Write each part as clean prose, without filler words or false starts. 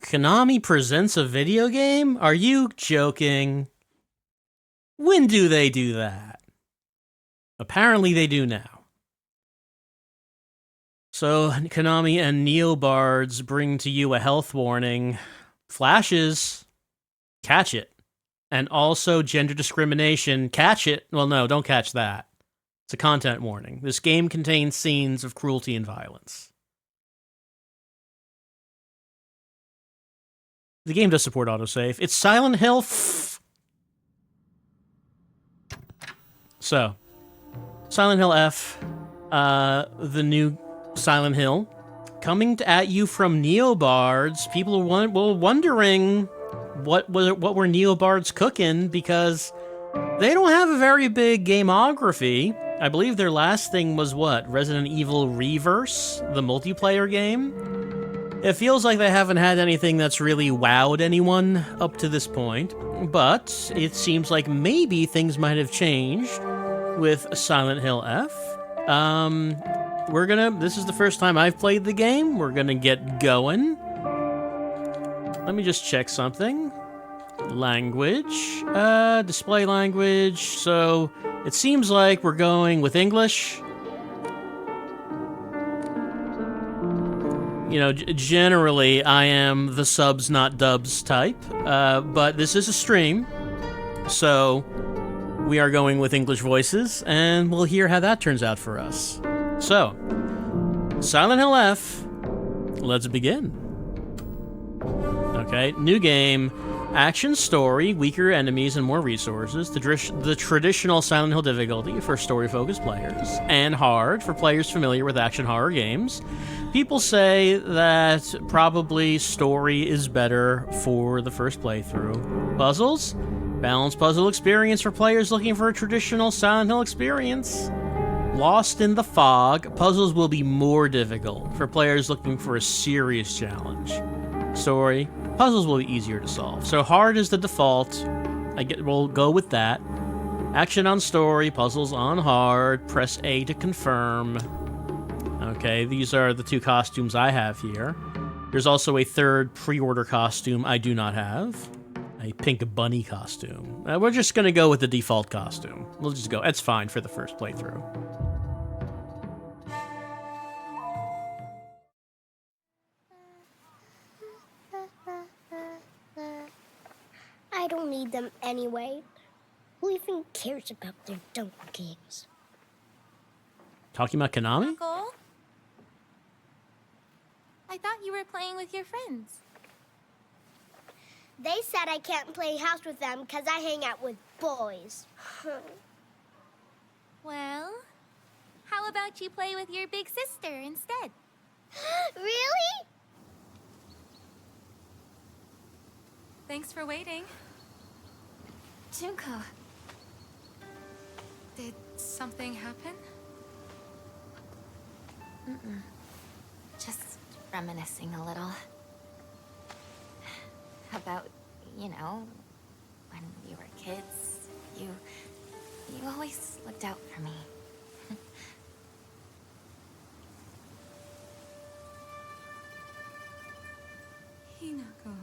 Konami presents a video game? Are you joking? When do they do that? Apparently they do now. So, Konami and Neobards bring to you a health warning. Flashes, catch it. And also gender discrimination, catch it. Well, no, don't catch that. It's a content warning. This game contains scenes of cruelty and violence. The game does support autosave. It's Silent Hill. So, Silent Hill F, the new Silent Hill, coming at you from Neobards. People were wondering what were Neobards cooking, because they don't have a very big gameography. I believe their last thing was what? Resident Evil Reverse, the multiplayer game? It feels like they haven't had anything that's really wowed anyone up to this point, but it seems like maybe things might have changed with Silent Hill F. This is the first time I've played the game. We're gonna get going. Let me just check something. Language, display language. So it seems like we're going with English. You know, generally I am the subs not dubs type, but this is a stream, so we are going with English voices, and we'll hear how that turns out for us. So, Silent Hill F, let's begin. Okay, new game, action story, weaker enemies and more resources, the traditional Silent Hill difficulty for story-focused players, and hard for players familiar with action horror games. People say that probably story is better for the first playthrough. Puzzles? Balanced puzzle experience for players looking for a traditional Silent Hill experience. Lost in the fog, puzzles will be more difficult for players looking for a serious challenge. Story, puzzles will be easier to solve. So hard is the default. We'll go with that. Action on story, puzzles on hard. Press A to confirm. Okay, these are the two costumes I have here. There's also a third pre-order costume I do not have. A pink bunny costume. We're just gonna go with the default costume. We'll just go. It's fine for the first playthrough. I don't need them anyway. Who even cares about their dumb games? Talking about Konami? Uncle? I thought you were playing with your friends. They said I can't play house with them because I hang out with boys. Well, how about you play with your big sister instead? Really? Thanks for waiting. Junko, did something happen? Just reminiscing a little. About, you know, when we were kids, you always looked out for me. Hinako,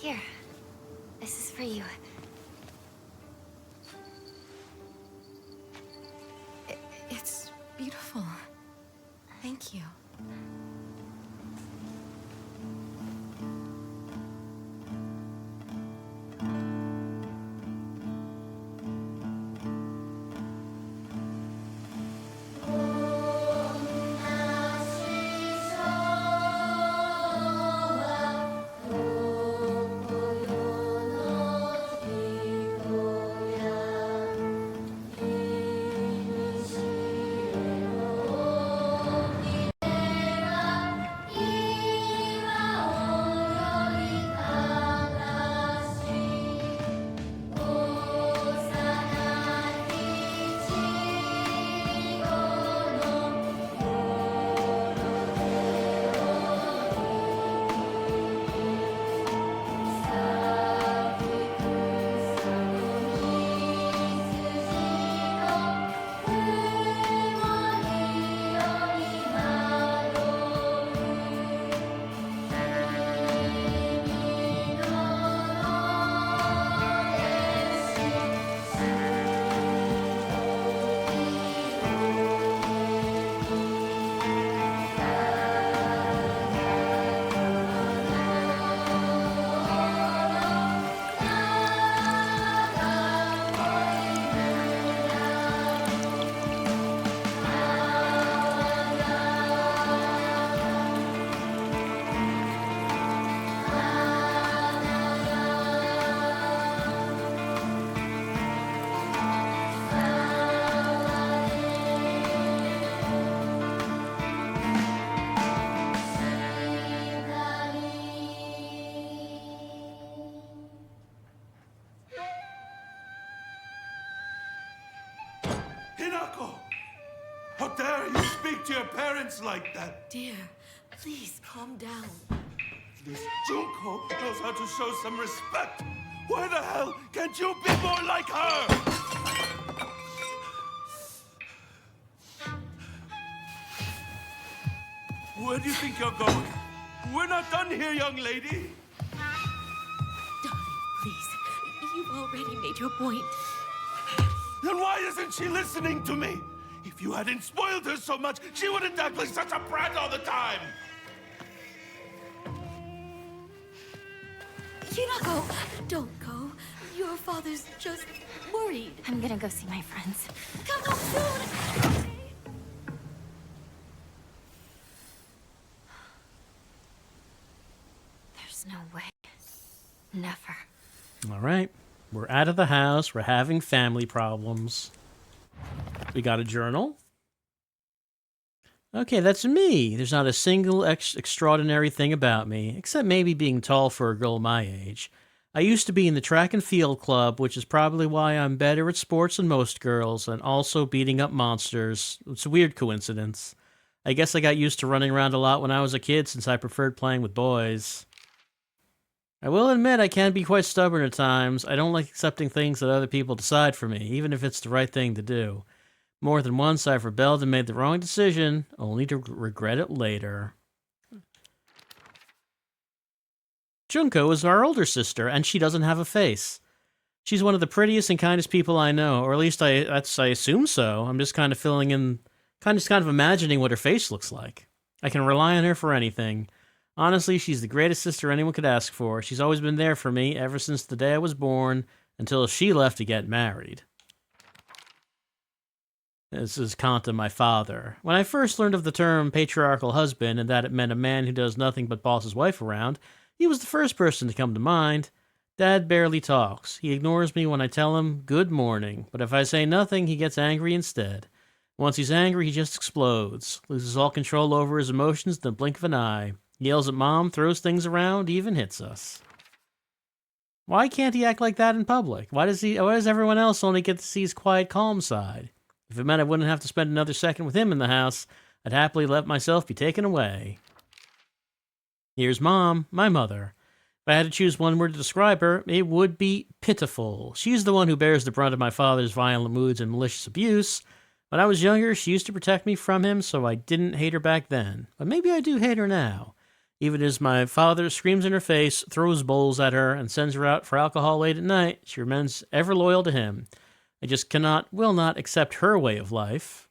Here, this is for you. It's beautiful. Thank you. dare you speak to your parents like that? Dear, please calm down. This Junko knows how to show some respect. Why the hell can't you be more like her? Where do you think you're going? We're not done here, young lady. Darling, please. You've already made your point. Then why isn't she listening to me? If you hadn't spoiled her so much, she wouldn't act like such a brat all the time. Hinako, don't go. Your father's just worried. I'm gonna go see my friends. Come home soon! There's no way. Never. All right. We're out of the house. We're having family problems. We got a journal. Okay, that's me. There's not a single extraordinary thing about me, except maybe being tall for a girl my age. I used to be in the track and field club, which is probably why I'm better at sports than most girls, and also beating up monsters. It's a weird coincidence. I guess I got used to running around a lot when I was a kid, since I preferred playing with boys. I will admit I can be quite stubborn at times. I don't like accepting things that other people decide for me, even if it's the right thing to do. More than once I've rebelled and made the wrong decision, only to regret it later. Junko is our older sister, and she doesn't have a face. She's one of the prettiest and kindest people I know, or at least I assume so. I'm just kind of filling in, kind of imagining what her face looks like. I can rely on her for anything. Honestly, she's the greatest sister anyone could ask for. She's always been there for me ever since the day I was born, until she left to get married. This is Kanta, my father. When I first learned of the term patriarchal husband and that it meant a man who does nothing but boss his wife around, he was the first person to come to mind. Dad barely talks. He ignores me when I tell him good morning, but if I say nothing, he gets angry instead. Once he's angry, he just explodes, loses all control over his emotions in the blink of an eye, yells at Mom, throws things around, even hits us. Why can't he act like that in public? Why does everyone else only get to see his quiet, calm side? If it meant I wouldn't have to spend another second with him in the house, I'd happily let myself be taken away. Here's Mom, my mother. If I had to choose one word to describe her, it would be pitiful. She's the one who bears the brunt of my father's violent moods and malicious abuse. When I was younger, she used to protect me from him, so I didn't hate her back then. But maybe I do hate her now. Even as my father screams in her face, throws bowls at her, and sends her out for alcohol late at night, she remains ever loyal to him. I just will not accept her way of life.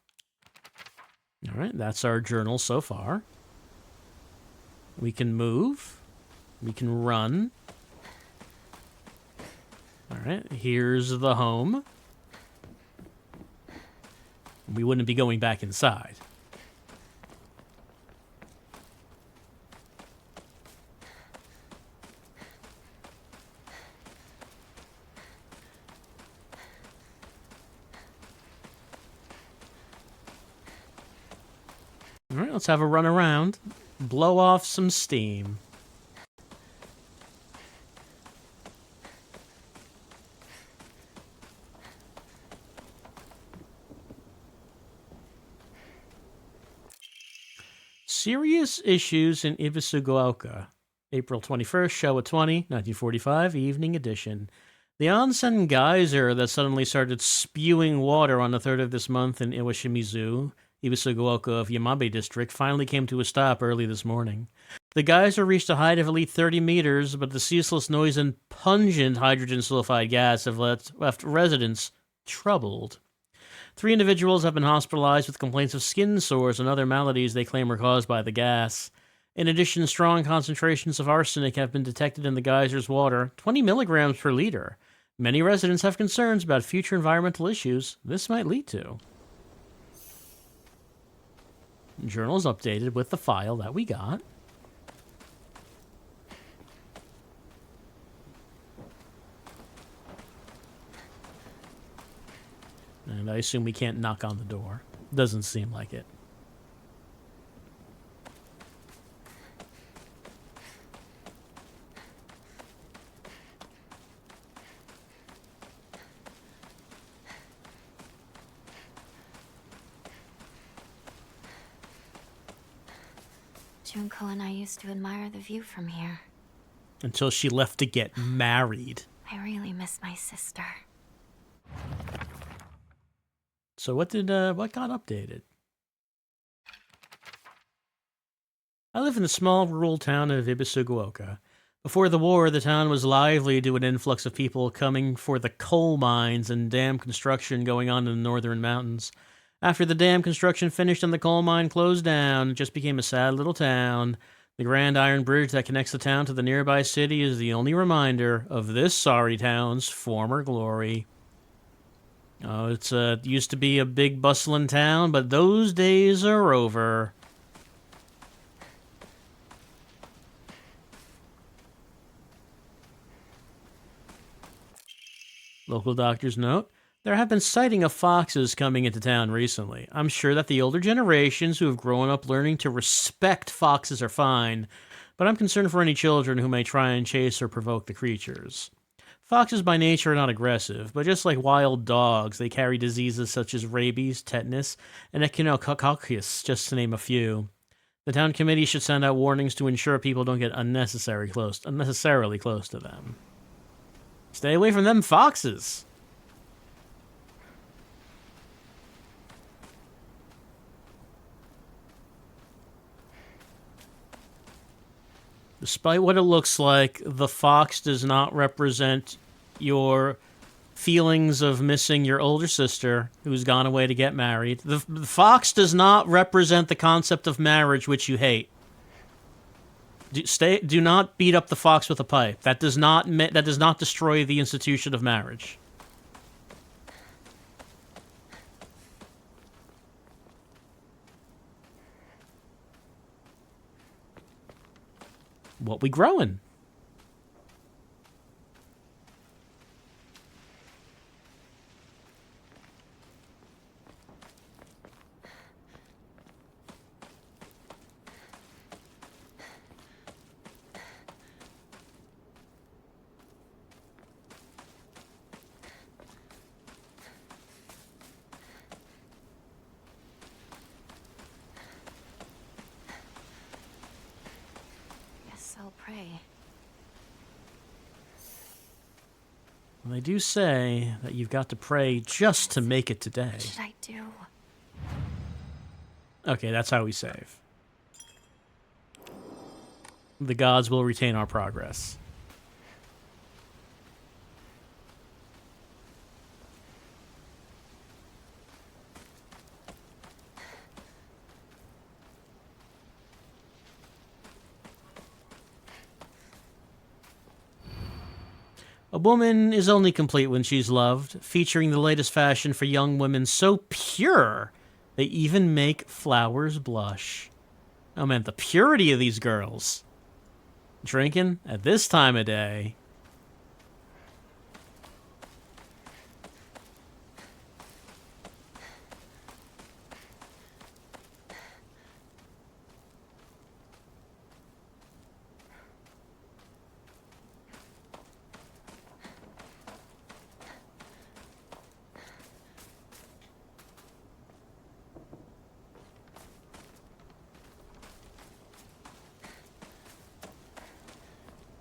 All right, that's our journal so far. We can move. We can run. All right, here's the home. We wouldn't be going back inside. All right, let's have a run around. Blow off some steam. Serious Issues in Ibisugaoka. April 21st, Showa 20, 1945, Evening Edition. The onsen geyser that suddenly started spewing water on the 3rd of this month in Iwashimizu, Ibisugaoka of Yamabe District, finally came to a stop early this morning. The geyser reached a height of at least 30 meters, but the ceaseless noise and pungent hydrogen sulfide gas have left residents troubled. 3 individuals have been hospitalized with complaints of skin sores and other maladies they claim were caused by the gas. In addition, strong concentrations of arsenic have been detected in the geyser's water, 20 milligrams per liter. Many residents have concerns about future environmental issues this might lead to. The journal is updated with the file that we got. And I assume we can't knock on the door. Doesn't seem like it. Junko and I used to admire the view from here. Until she left to get married. I really miss my sister. So what got updated? I live in the small rural town of Ibisugaoka. Before the war, the town was lively due to an influx of people coming for the coal mines and dam construction going on in the northern mountains. After the dam construction finished and the coal mine closed down, it just became a sad little town. The grand iron bridge that connects the town to the nearby city is the only reminder of this sorry town's former glory. Oh, it used to be a big bustling town, but those days are over. Local doctors note, there have been sighting of foxes coming into town recently. I'm sure that the older generations who have grown up learning to respect foxes are fine, but I'm concerned for any children who may try and chase or provoke the creatures. Foxes by nature are not aggressive, but just like wild dogs, they carry diseases such as rabies, tetanus, and echinococcus, just to name a few. The town committee should send out warnings to ensure people don't get unnecessarily close to them. Stay away from them foxes. Despite what it looks like, the fox does not represent your feelings of missing your older sister who's gone away to get married. The fox does not represent the concept of marriage, which you hate. Do not beat up the fox with a pipe. That does not destroy the institution of marriage. What we growing? I'll pray. Well, they do say that you've got to pray just to make it today. What should I do? Okay, that's how we save. The gods will retain our progress. A woman is only complete when she's loved, featuring the latest fashion for young women so pure they even make flowers blush. Oh man, the purity of these girls. Drinking at this time of day.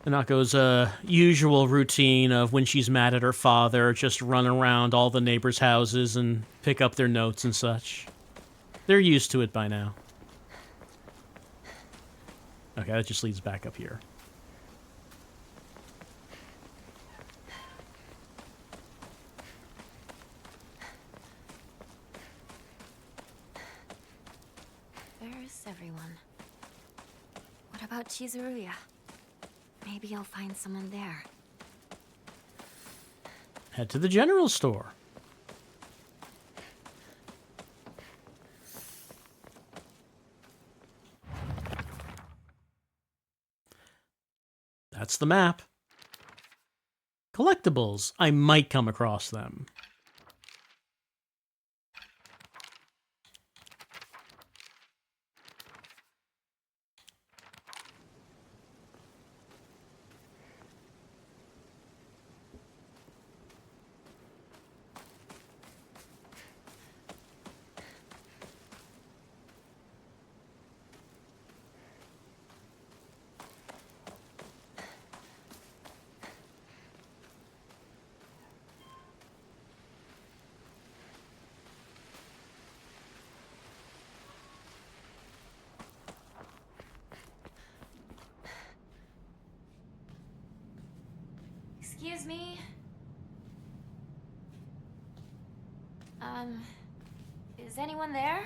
Hinako's usual routine of when she's mad at her father, just run around all the neighbors' houses and pick up their notes and such. They're used to it by now. Okay, that just leads back up here. There's everyone. What about Chizuruya? Maybe I'll find someone there. Head to the general store. That's the map. Collectibles. I might come across them. Excuse me? Is anyone there?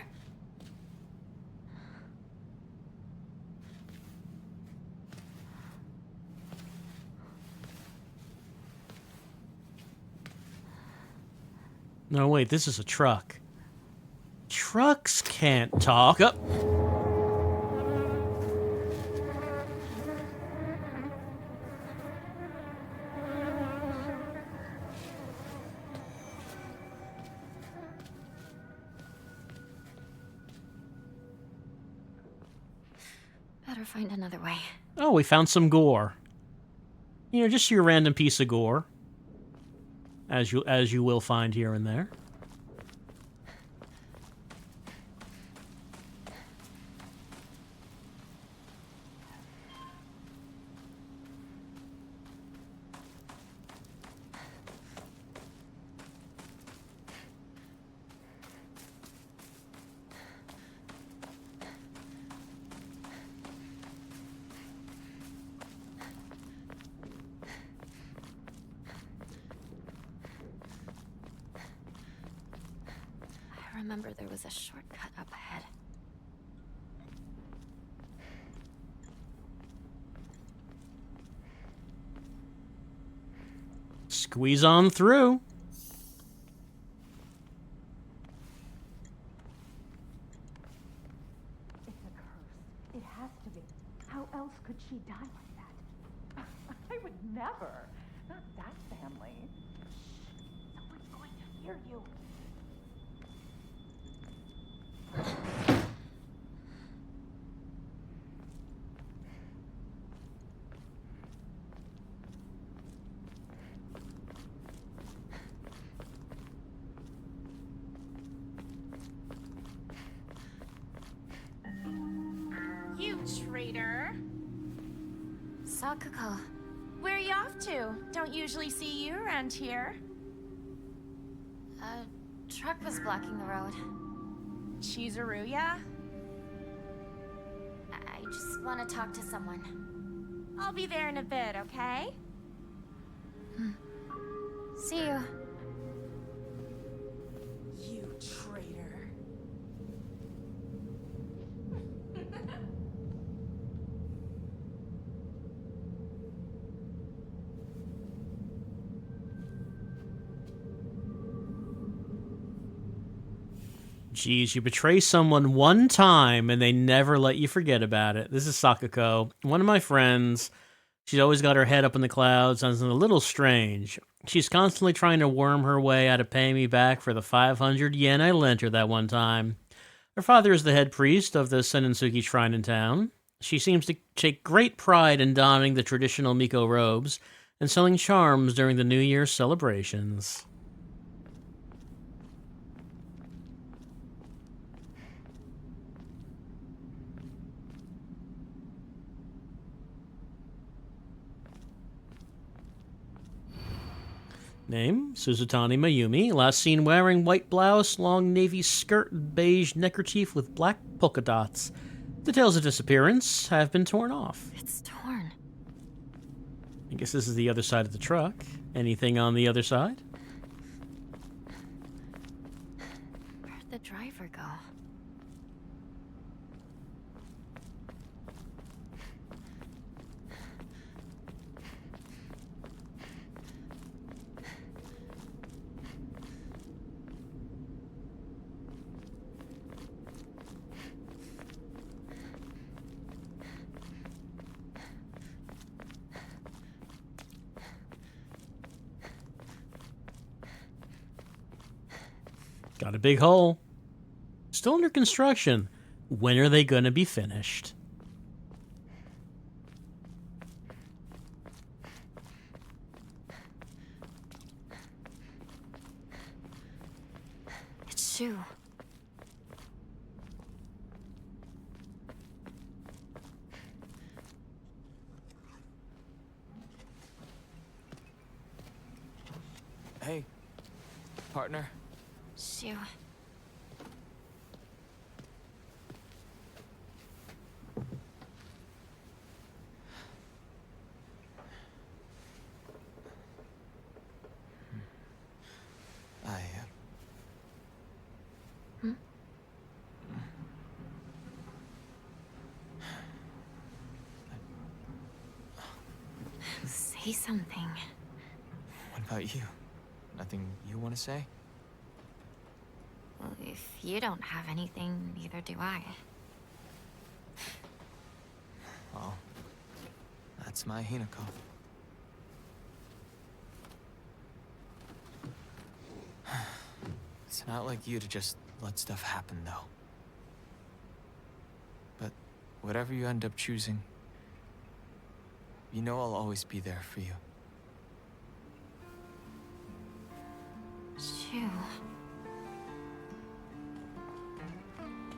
No, wait, this is a truck. Trucks can't talk. Oh. Better find another way. Oh, we found some gore. You know, just your random piece of gore. As you will find here and there. I remember there was a shortcut up ahead. Squeeze on through. It's a curse. It has to be. How else could she die like that? I would never. Not that family. Shh. Someone's going to hear you. You traitor. Sakuko. Where are you off to? Don't usually see you around here. A truck was blocking the road. Chizuruya? I just want to talk to someone. I'll be there in a bit, okay? See you. You traitor. Geez, you betray someone one time and they never let you forget about it. This is Sakuko, one of my friends. She's always got her head up in the clouds, sounds a little strange. She's constantly trying to worm her way out of paying me back for the 500 yen I lent her that one time. Her father is the head priest of the Senensuke shrine in town. She seems to take great pride in donning the traditional Miko robes and selling charms during the New Year's celebrations. Name, Suzutani Mayumi. Last seen wearing white blouse, long navy skirt, beige neckerchief with black polka dots. Details of disappearance have been torn off. It's torn. I guess this is the other side of the truck. Anything on the other side? Where'd the driver go? Got a big hole. Still under construction. When are they going to be finished? It's Shu. Hey, partner. Shu. say something. What about you? Nothing you want to say? Well, if you don't have anything, neither do I. Well, that's my Hinako. It's not like you to just let stuff happen, though. But whatever you end up choosing, you know I'll always be there for you.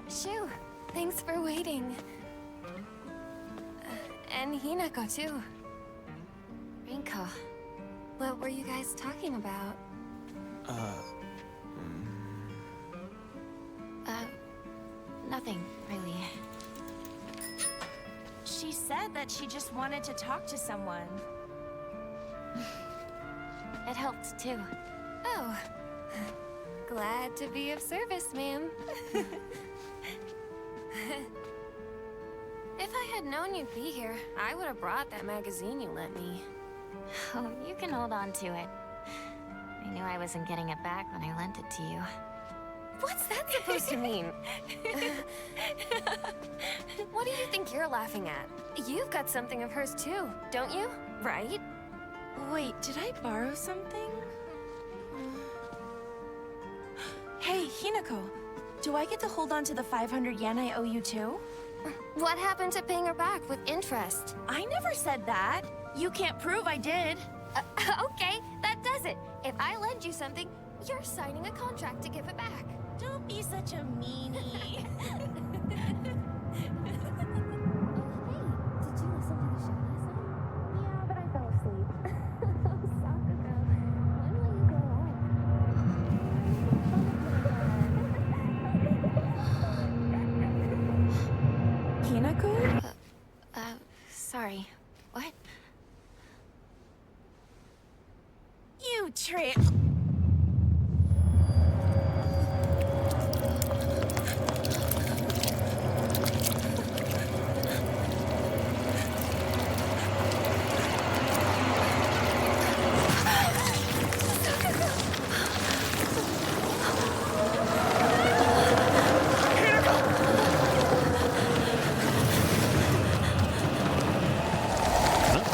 Shoo, thanks for waiting. And Hinako, too. Rinko, what were you guys talking about? Nothing, really. She said that she just wanted to talk to someone. It helped, too. Oh. Glad to be of service, ma'am. If I had known you'd be here, I would have brought that magazine you lent me. Oh, you can hold on to it. I knew I wasn't getting it back when I lent it to you. What's that supposed to mean? What do you think you're laughing at? You've got something of hers too, don't you? Right? Wait, did I borrow something? Hey, Hinako. Do I get to hold on to the 500 yen I owe you too? What happened to paying her back with interest? I never said that. You can't prove I did. Okay, that does it. If I lend you something, you're signing a contract to give it back. Don't be such a meanie. Hinako? Sorry. What? You trick.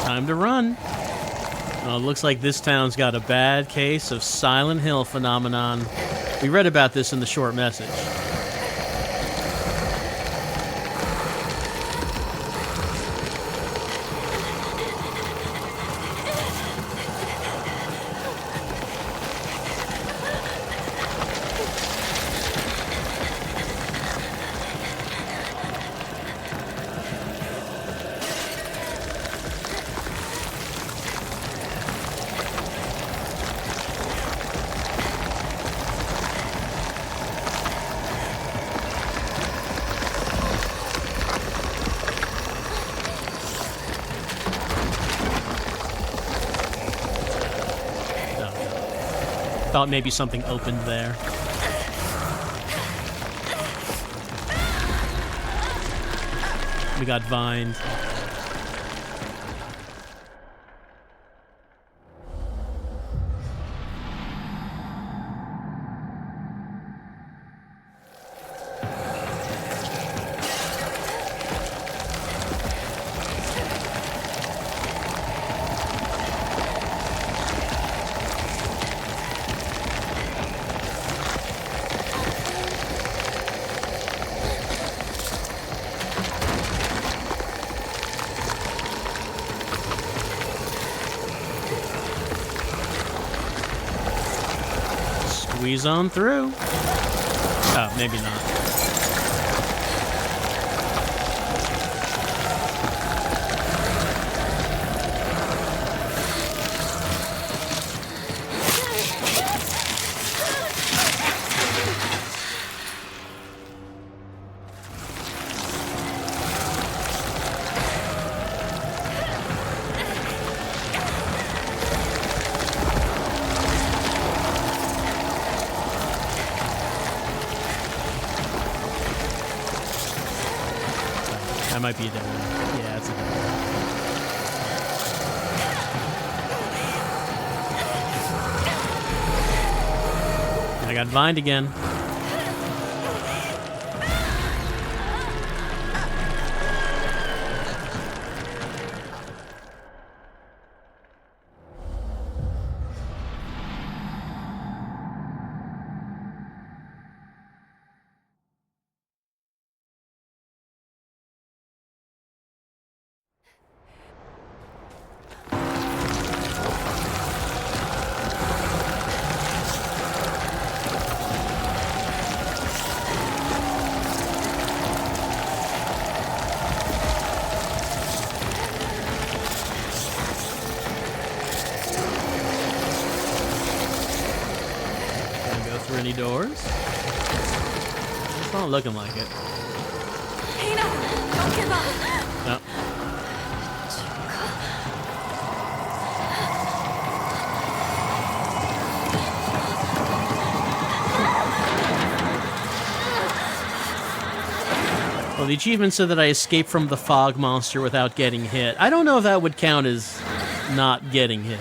Time to run. Oh, it looks like this town's got a bad case of Silent Hill phenomenon. We read about this in the short message. Thought maybe something opened there. We got vined. Squeeze on through. Oh, maybe not. That might be a different one. Yeah, it's a different one. got vined again. Any doors? It's not looking like it. Hina, don't give up. No. Well, the achievement said that I escaped from the fog monster without getting hit. I don't know if that would count as not getting hit.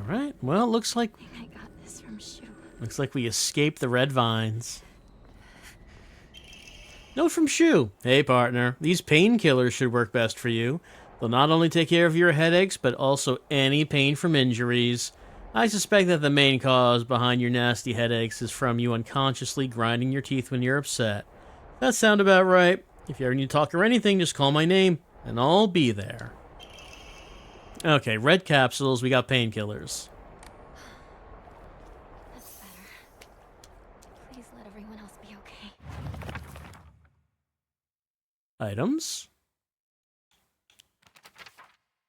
Alright, well, looks like I got this from Shu. Looks like we escaped the red vines. Note from Shu. Hey, partner. These painkillers should work best for you. They'll not only take care of your headaches, but also any pain from injuries. I suspect that the main cause behind your nasty headaches is from you unconsciously grinding your teeth when you're upset. That sound about right. If you ever need to talk or anything, just call my name, and I'll be there. Okay, red capsules, we got painkillers. That's better. Please let everyone else be okay. Items.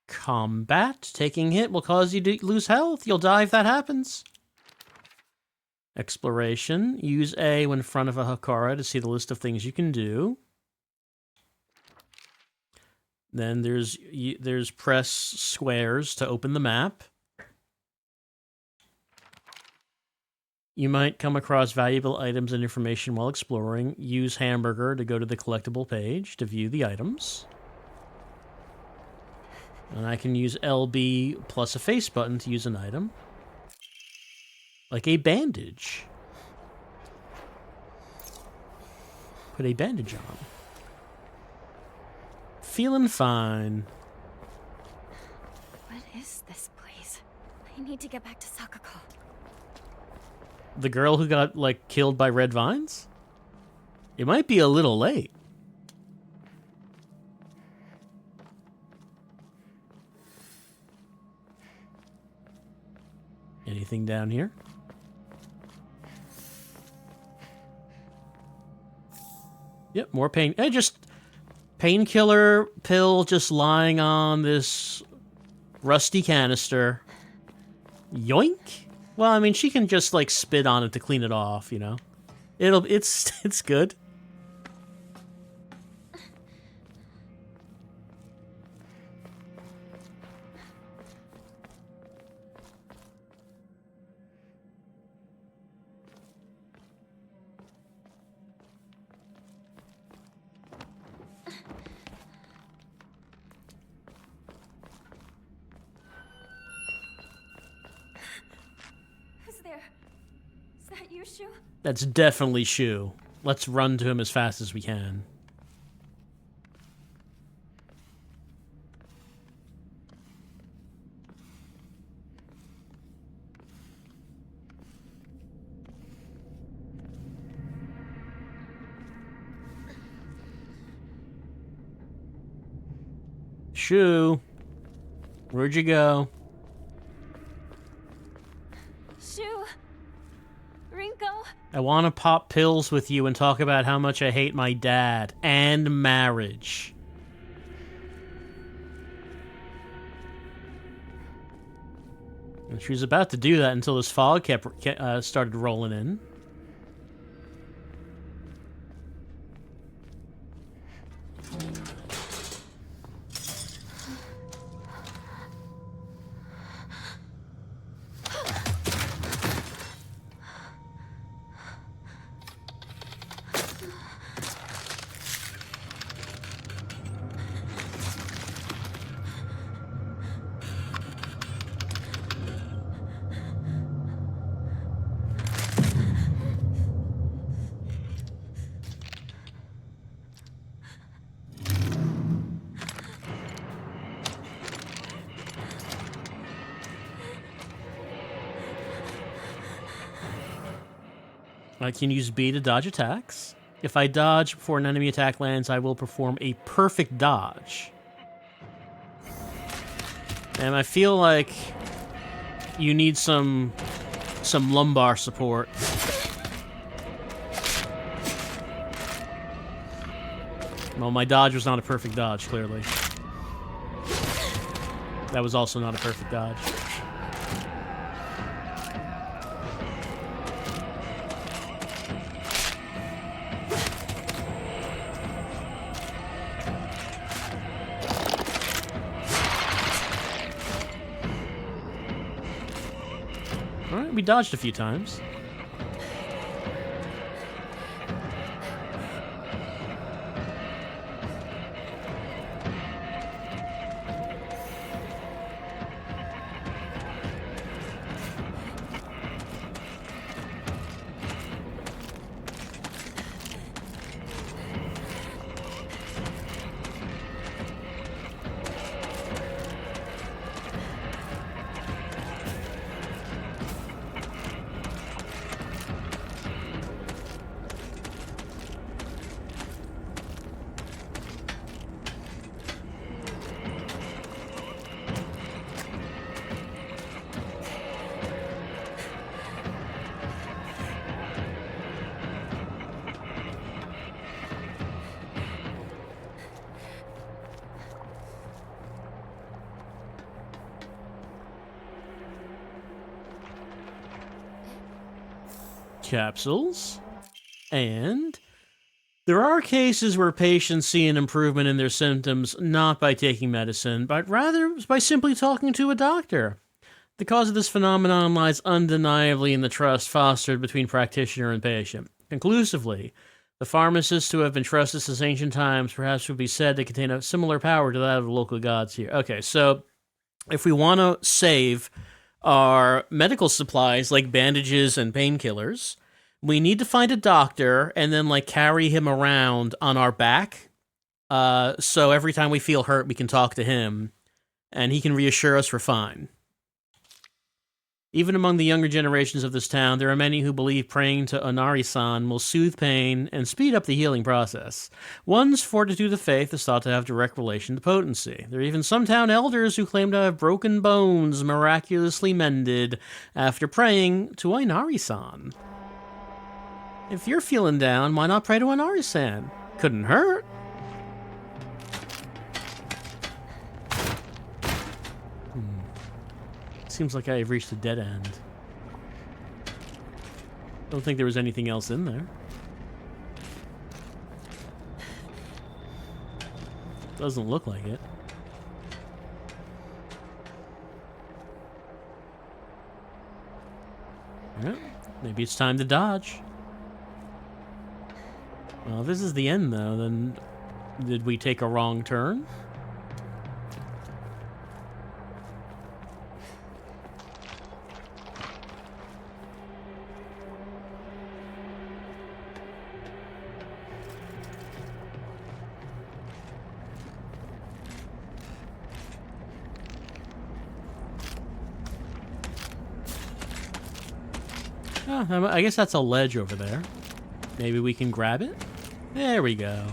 Combat. Taking hit will cause you to lose health. You'll die if that happens. Exploration. Use A when in front of a Hakara to see the list of things you can do. Then there's press squares to open the map. You might come across valuable items and information while exploring. Use hamburger to go to the collectible page to view the items. And I can use LB plus a face button to use an item. Like a bandage. Put a bandage on. Feeling fine. What is this place? I need to get back to Sakako. The girl who got, like, killed by red vines? It might be a little late. Anything down here? Yep, more pain. Just painkiller pill just lying on this rusty canister. Yoink. Well, I mean, she can just like spit on it to clean it off, you know. It's good. Shu? That's definitely Shu. Let's run to him as fast as we can. Shu, where'd you go? I want to pop pills with you and talk about how much I hate my dad and marriage. And she was about to do that until this fog started rolling in. I can use B to dodge attacks. If I dodge before an enemy attack lands, I will perform a perfect dodge. And I feel like you need some lumbar support. Well, my dodge was not a perfect dodge, clearly. That was also not a perfect dodge. Alright, we dodged a few times. Capsules. And there are cases where patients see an improvement in their symptoms not by taking medicine, but rather by simply talking to a doctor. The cause of this phenomenon lies undeniably in the trust fostered between practitioner and patient. Conclusively, the pharmacists who have been trusted since ancient times perhaps would be said to contain a similar power to that of the local gods here. Okay, so if we want to save our medical supplies like bandages and painkillers, we need to find a doctor and then like carry him around on our back. So every time we feel hurt, we can talk to him and he can reassure us we're fine. Even among the younger generations of this town, there are many who believe praying to Onari-san will soothe pain and speed up the healing process. One's fortitude of faith is thought to have direct relation to potency. There are even some town elders who claim to have broken bones miraculously mended after praying to Onari-san. If you're feeling down, why not pray to Onari-san? Couldn't hurt. Seems like I've reached a dead end. Don't think there was anything else in there. Doesn't look like it. Yeah, maybe it's time to dodge. Well, if this is the end, though, then did we take a wrong turn? Oh, I guess that's a ledge over there. Maybe we can grab it? There we go.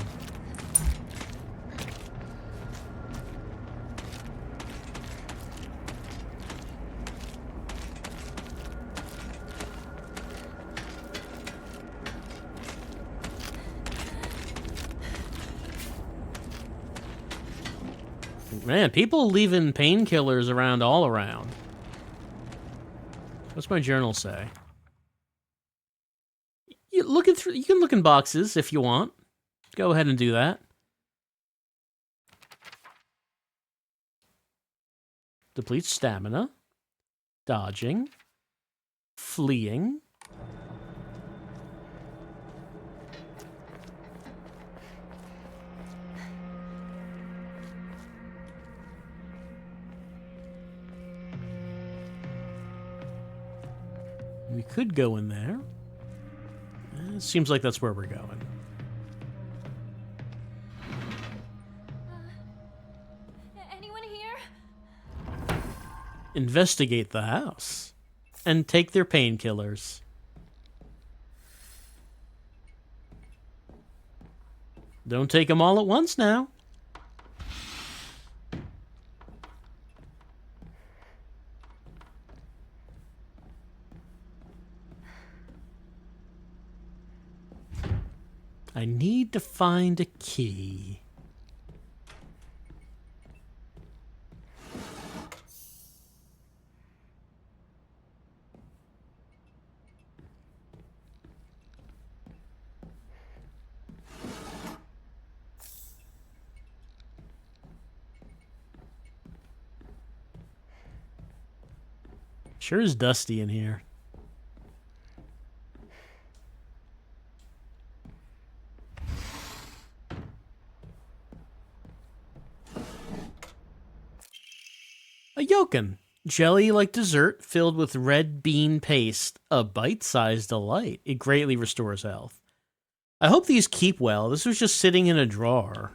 Man, people leaving painkillers around all around. What's my journal say? You can look in boxes if you want. Go ahead and do that. Deplete stamina. Dodging. Fleeing. We could go in there. It seems like that's where we're going. Anyone here? Investigate the house. And take their painkillers. Don't take them all at once now. I need to find a key. Sure is dusty in here. A yokin. Jelly like dessert filled with red bean paste. A bite-sized delight. It greatly restores health. I hope these keep well. This was just sitting in a drawer.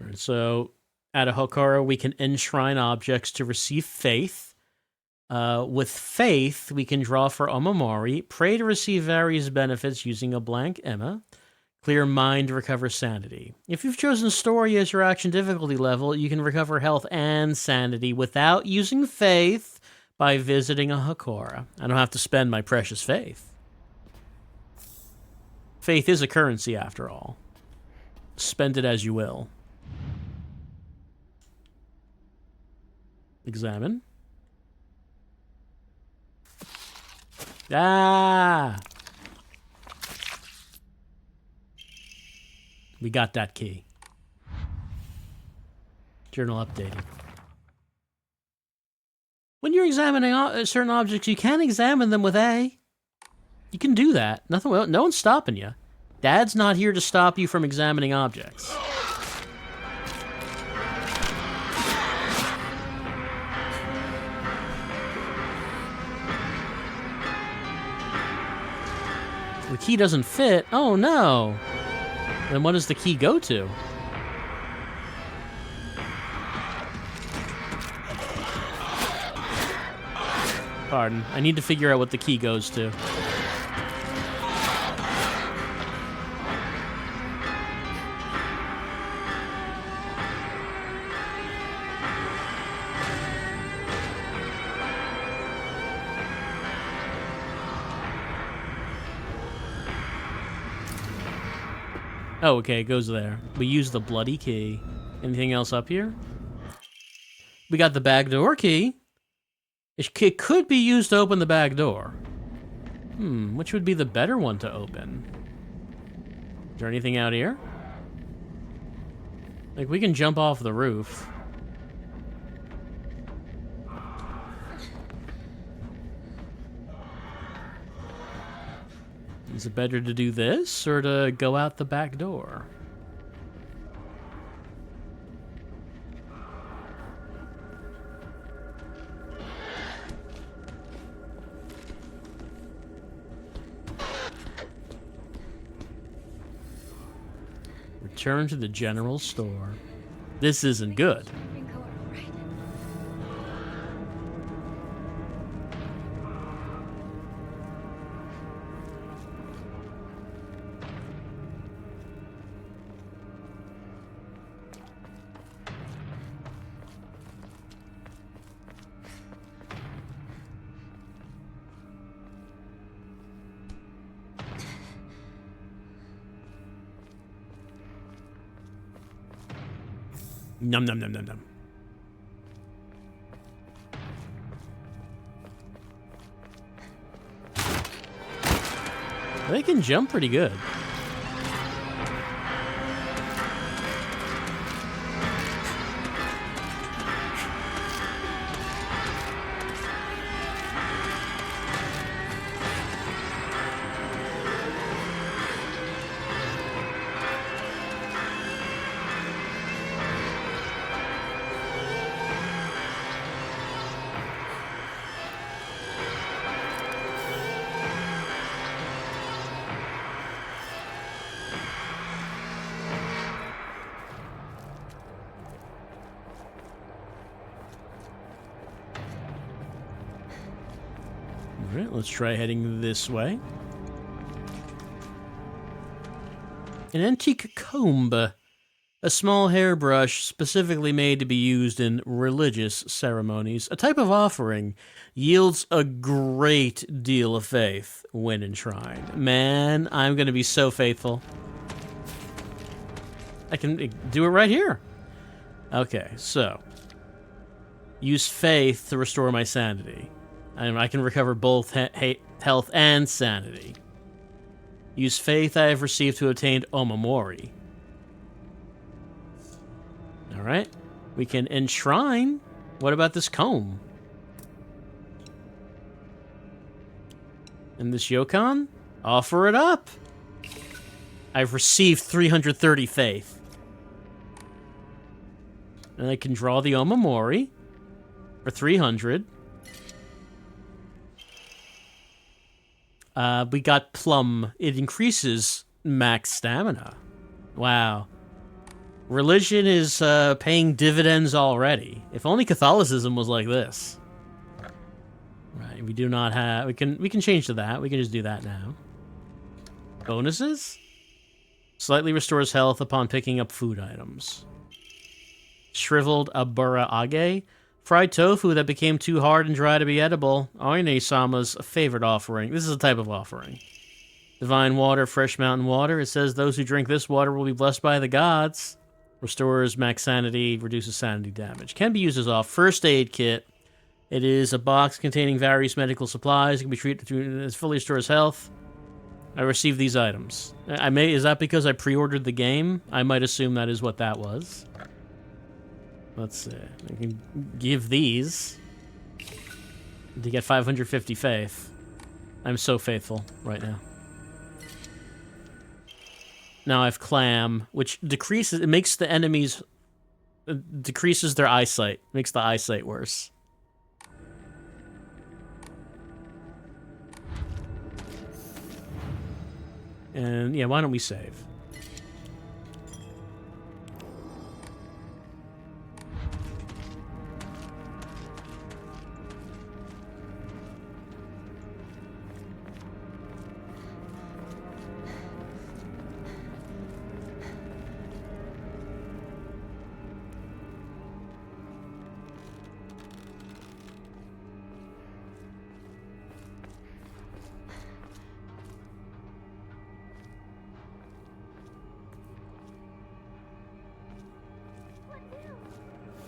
Alright, so at a Hokara, we can enshrine objects to receive faith. With faith, we can draw for Omamori, pray to receive various benefits using a blank Emma, clear mind to recover sanity. If you've chosen story as your action difficulty level, you can recover health and sanity without using faith by visiting a Hokara. I don't have to spend my precious faith. Faith is a currency after all. Spend it as you will. Examine. Ah! We got that key. Journal updated. When you're examining certain objects, you can examine them with A. You can do that. Nothing. No one's stopping you. Dad's not here to stop you from examining objects. The key doesn't fit. Oh no. Then what does the key go to? Pardon. I need to figure out what the key goes to. Oh, okay, it goes there. We use the bloody key. Anything else up here? We got the back door key. It could be used to open the back door. Which would be the better one to open? Is there anything out here? Like, we can jump off the roof. Is it better to do this or to go out the back door? Return to the general store. This isn't good. Num num num num num. They can jump pretty good. Alright, let's try heading this way. An antique comb. A small hairbrush specifically made to be used in religious ceremonies. A type of offering yields a great deal of faith when enshrined. Man, I'm going to be so faithful. I can do it right here. Okay, so. Use faith to restore my sanity. And I can recover both health and sanity. Use faith I have received to obtain Omamori. Alright. We can enshrine. What about this comb? And this Yokon? Offer it up. I've received 330 faith. And I can draw the Omamori. For 300. We got Plum. It increases max stamina. Wow. Religion is paying dividends already. If only Catholicism was like this. Right, we do not have... We can change to that. We can just do that now. Bonuses? Slightly restores health upon picking up food items. Shriveled Abura Age. Fried tofu that became too hard and dry to be edible. Oine-sama's favorite offering. This is a type of offering. Divine water, fresh mountain water. It says those who drink this water will be blessed by the gods. Restores max sanity, reduces sanity damage. Can be used as off. First aid kit. It is a box containing various medical supplies. It can be treated to it fully restores health. I received these items. Is that because I pre-ordered the game? I might assume that is what that was. Let's see. I can give these to get 550 faith. I'm so faithful right now. Now I have Clam, which decreases... It makes the enemies... decreases their eyesight. Makes the eyesight worse. And, yeah, why don't we save?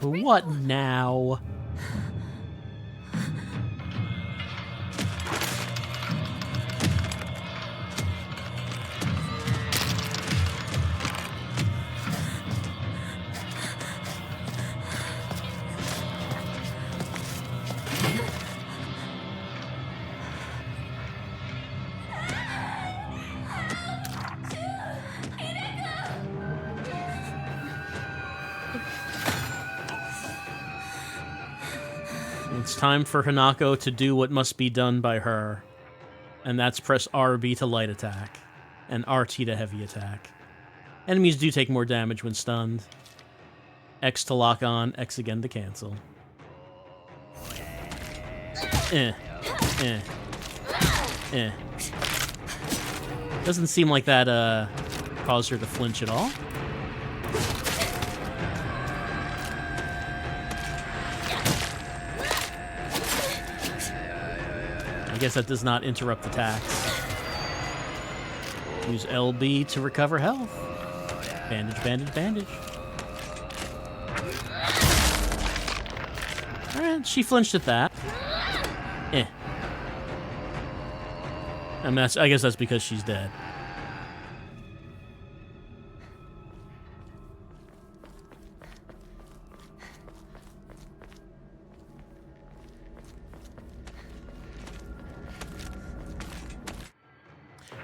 What now? It's time for Hinako to do what must be done by her. And that's press RB to light attack. And RT to heavy attack. Enemies do take more damage when stunned. X to lock on, X again to cancel. Doesn't seem like that caused her to flinch at all. I guess that does not interrupt attacks. Use LB to recover health. Bandage, bandage, bandage. Alright, she flinched at that. Eh. And I guess that's because she's dead.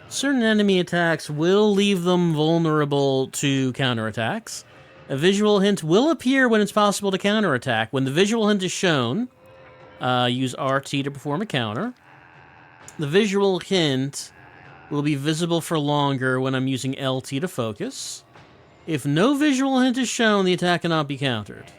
Certain enemy attacks will leave them vulnerable to counterattacks. A visual hint will appear when it's possible to counterattack. When the visual hint is shown, use RT to perform a counter. The visual hint will be visible for longer when I'm using LT to focus. If no visual hint is shown, the attack cannot be countered.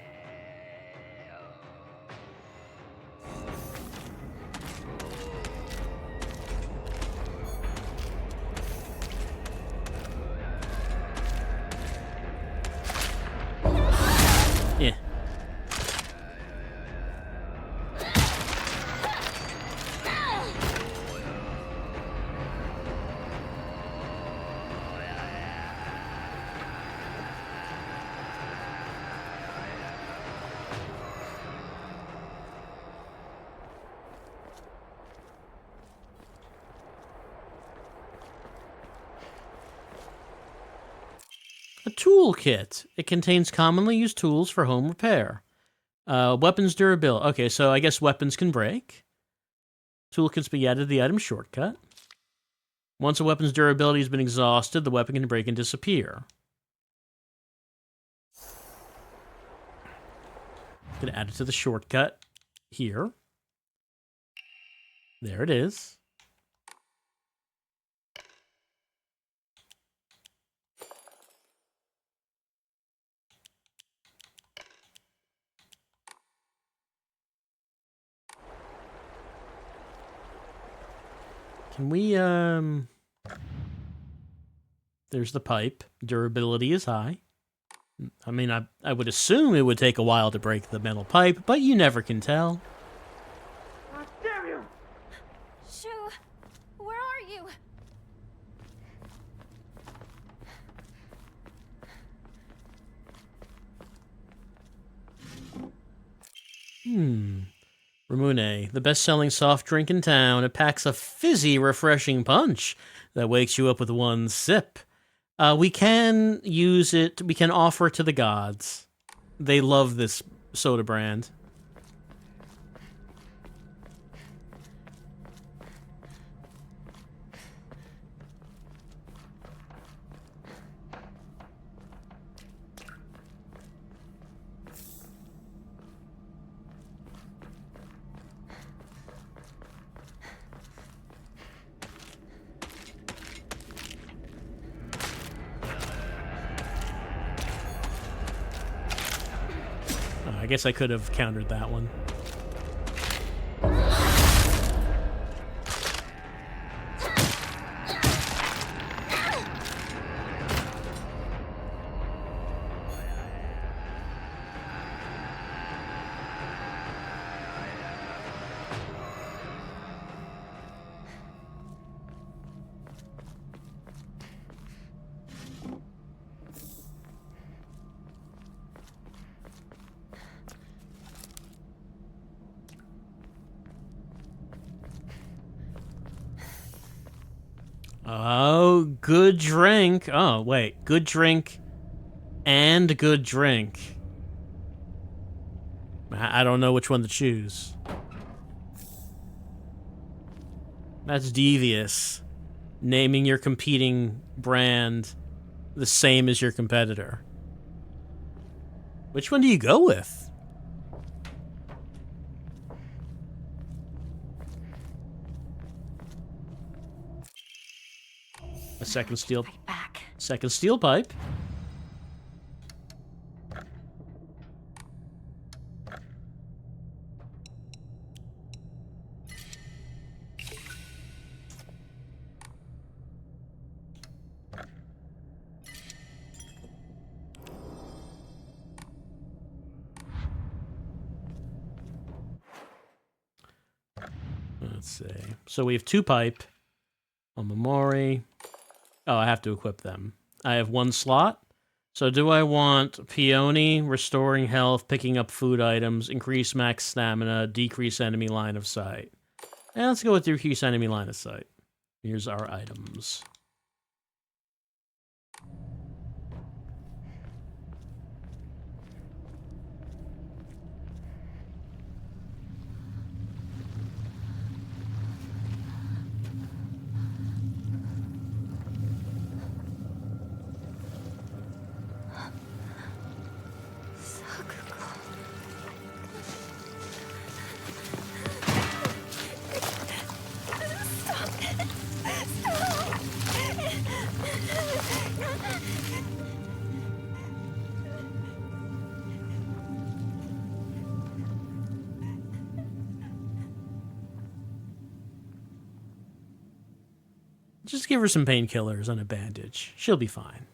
Yeah. A toolkit. It contains commonly used tools for home repair. Weapons durability. Okay, so I guess weapons can break. Toolkits be added to the item shortcut. Once a weapon's durability has been exhausted, the weapon can break and disappear. Gonna add it to the shortcut here. There it is. Can we, there's the pipe. Durability is high. I mean, I would assume it would take a while to break the metal pipe, but you never can tell. God damn you! Shu, where are you? Ramune, the best-selling soft drink in town. It packs a fizzy, refreshing punch that wakes you up with one sip. We can use it, we can offer it to the gods. They love this soda brand. I guess I could have countered that one. Oh, good drink. Oh, wait. Good drink and good drink. I don't know which one to choose. That's devious. Naming your competing brand the same as your competitor. Which one do you go with? A second steel pipe. Let's see. So we have 2 pipe. Omamori. Oh, I have to equip them. I have 1 slot, So do I want Peony, restoring health, picking up food items, increase max stamina, decrease enemy line of sight? And let's go with decrease enemy line of sight. Here's our items. Just give her some painkillers and a bandage. She'll be fine.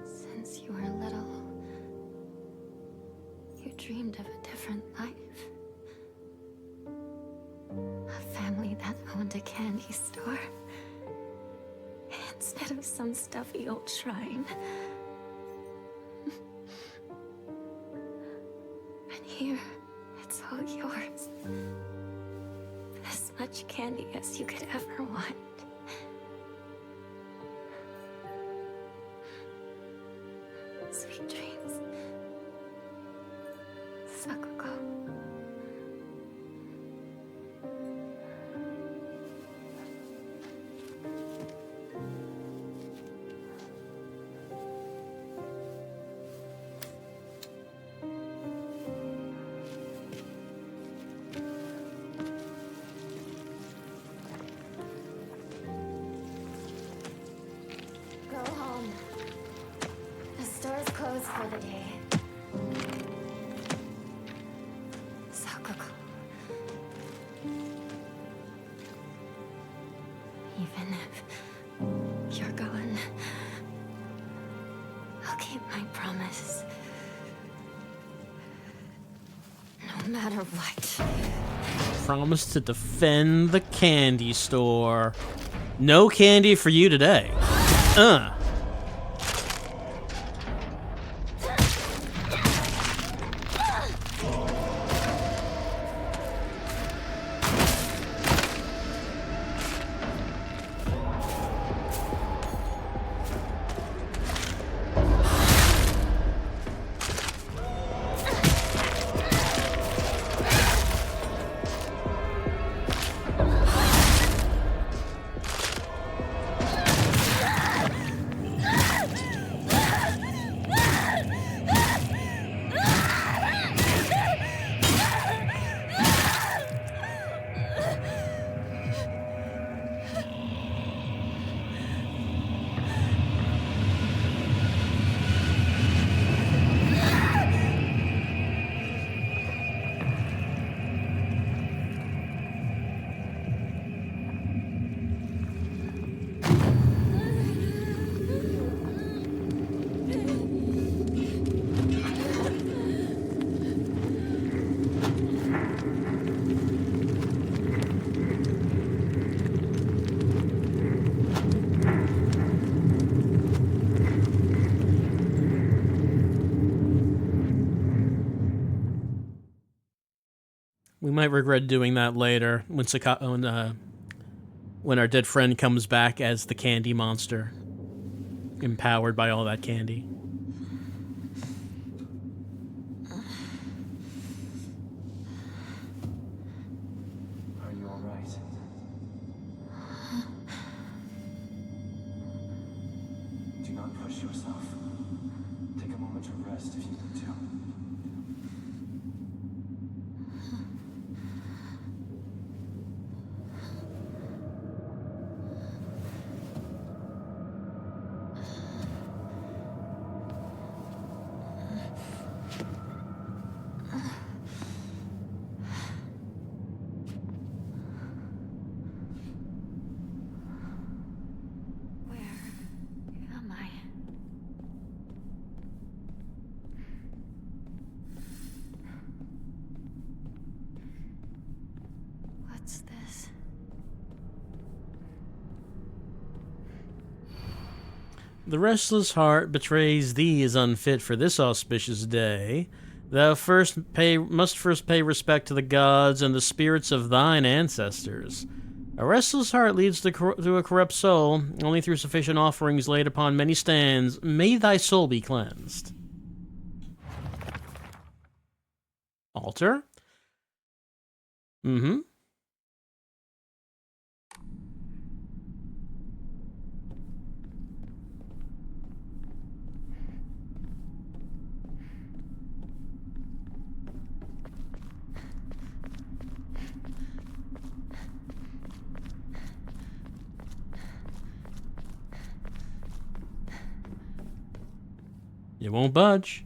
Since you were little, you dreamed of a different life. A family that owned a candy store. Instead of some stuffy old shrine. And here, it's all yours. As much candy as you could ever want. Sweet dreams. Sakuko. Go home. The store's closed for the day. Sakuko. Even if you're gone, I'll keep my promise. No matter what. Promise to defend the candy store. No candy for you today. We might regret doing that later when our dead friend comes back as the candy monster, empowered by all that candy. Are you all right? The restless heart betrays thee as unfit for this auspicious day. Thou must first pay respect to the gods and the spirits of thine ancestors. A restless heart leads to a corrupt soul. Only through sufficient offerings laid upon many stands may thy soul be cleansed. Altar? Mm-hmm. You won't budge.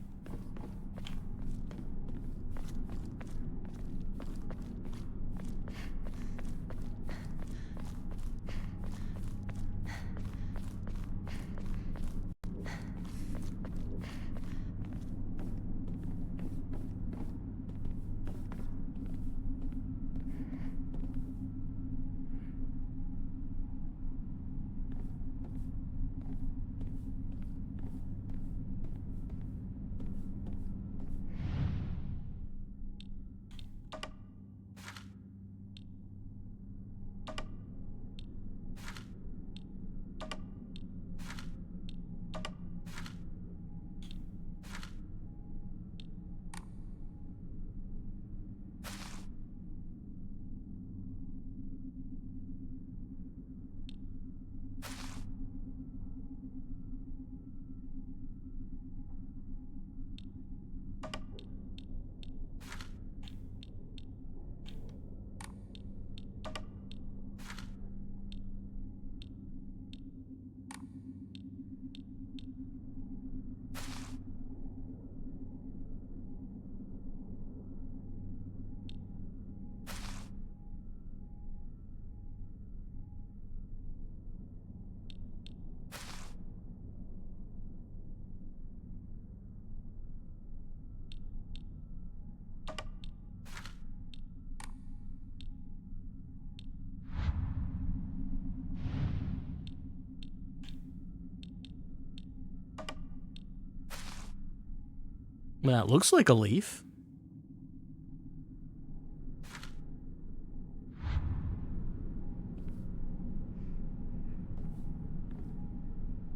That looks like a leaf.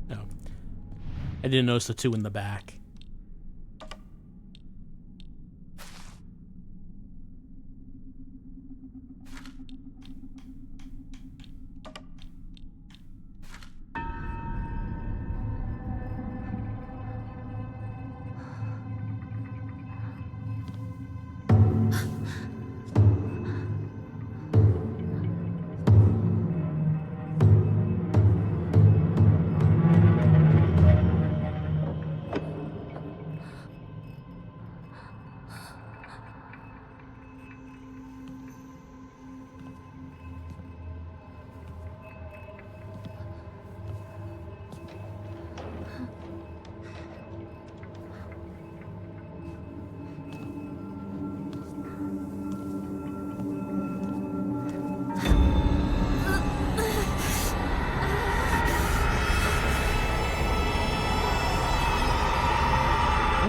No. I didn't notice the two in the back.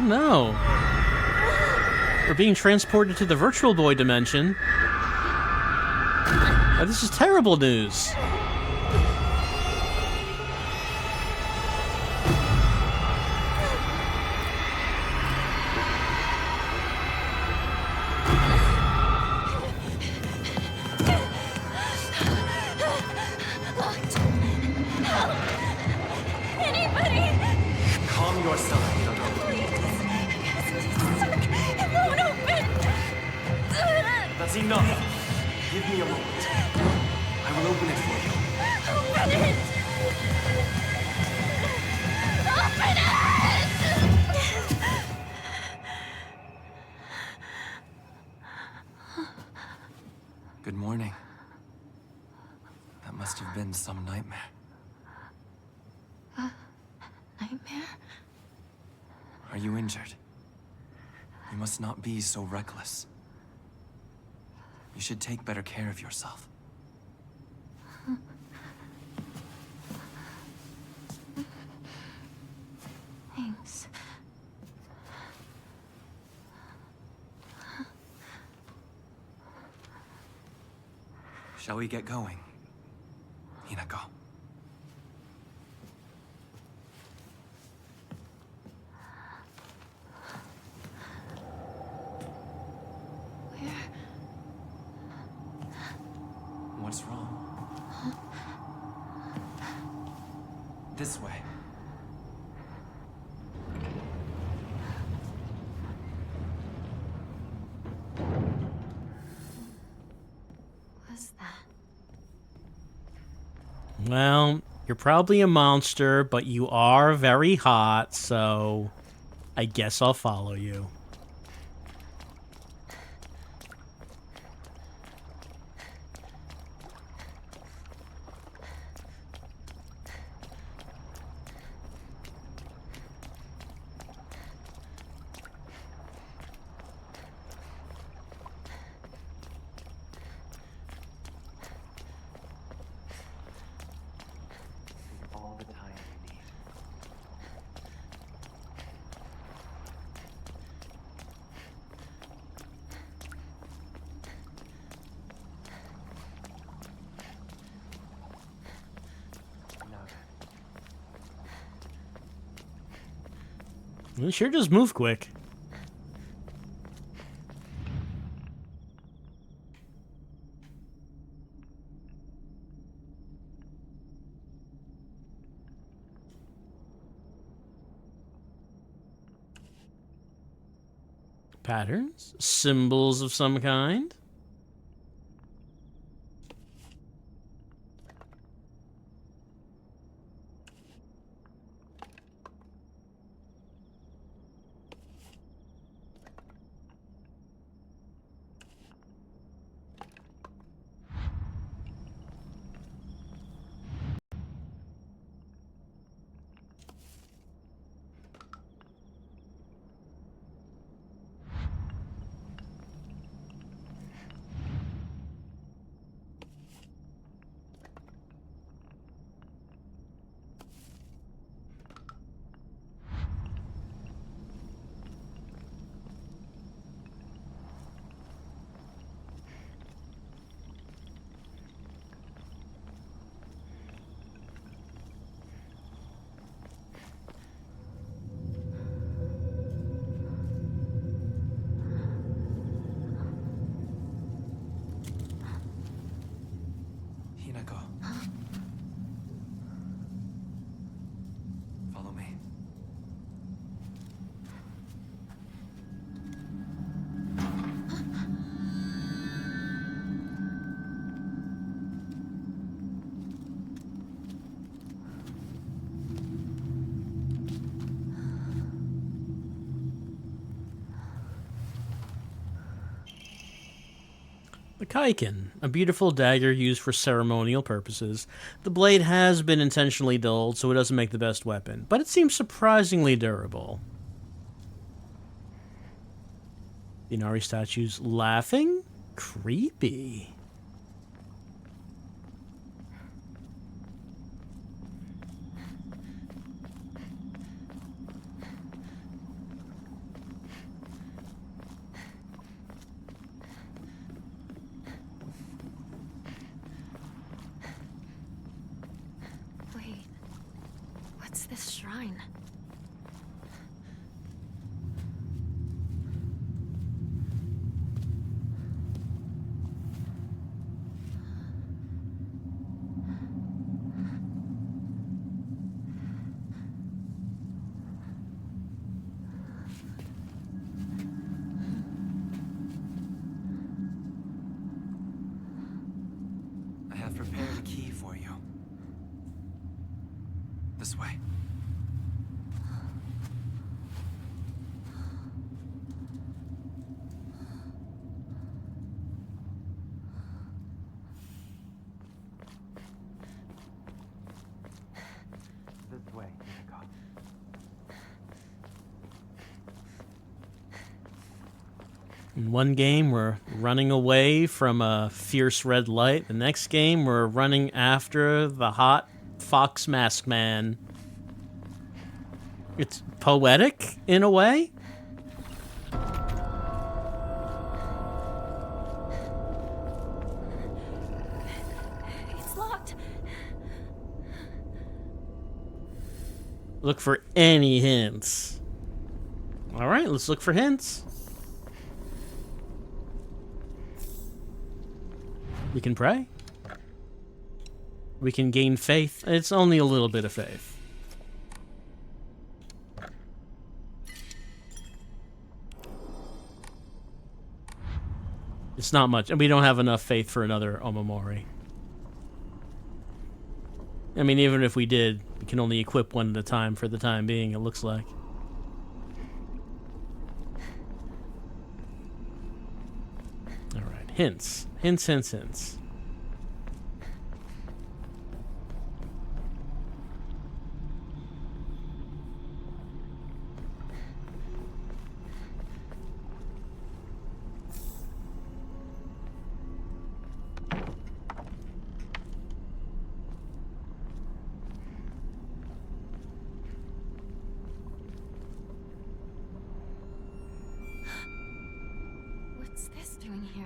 No. We're being transported to the Virtual Boy dimension. Oh, this is terrible news. Calm yourself, Hinako. It won't open! That's enough. Give me a moment. I will open it for you. Open it! Open it! Good morning. That must have been some nightmare. Nightmare? Are you injured? You must not be so reckless. You should take better care of yourself. Shall we get going, Hinako? What's wrong? This way. What's that? Well, you're probably a monster, but you are very hot, so I guess I'll follow you. All the time you need. Now then. You sure does move quick. Patterns? Symbols of some kind? Hinako. Follow me. The Kaiken, a beautiful dagger used for ceremonial purposes. The blade has been intentionally dulled, so it doesn't make the best weapon, but it seems surprisingly durable. The Inari statue's laughing? Creepy. Wait, what's this shrine? I have prepared a key for you. This way. This way, Hinako. In one game, we're running away from a fierce red light. The next game, we're running after the hot fox mask man. It's poetic, in a way. Look for any hints. Alright, let's look for hints. We can pray. We can gain faith. It's only a little bit of faith. It's not much, and we don't have enough faith for another Omamori. I mean, even if we did, we can only equip one at a time for the time being, it looks like. Alright, hints. Hints, hints, hints. What's this doing here?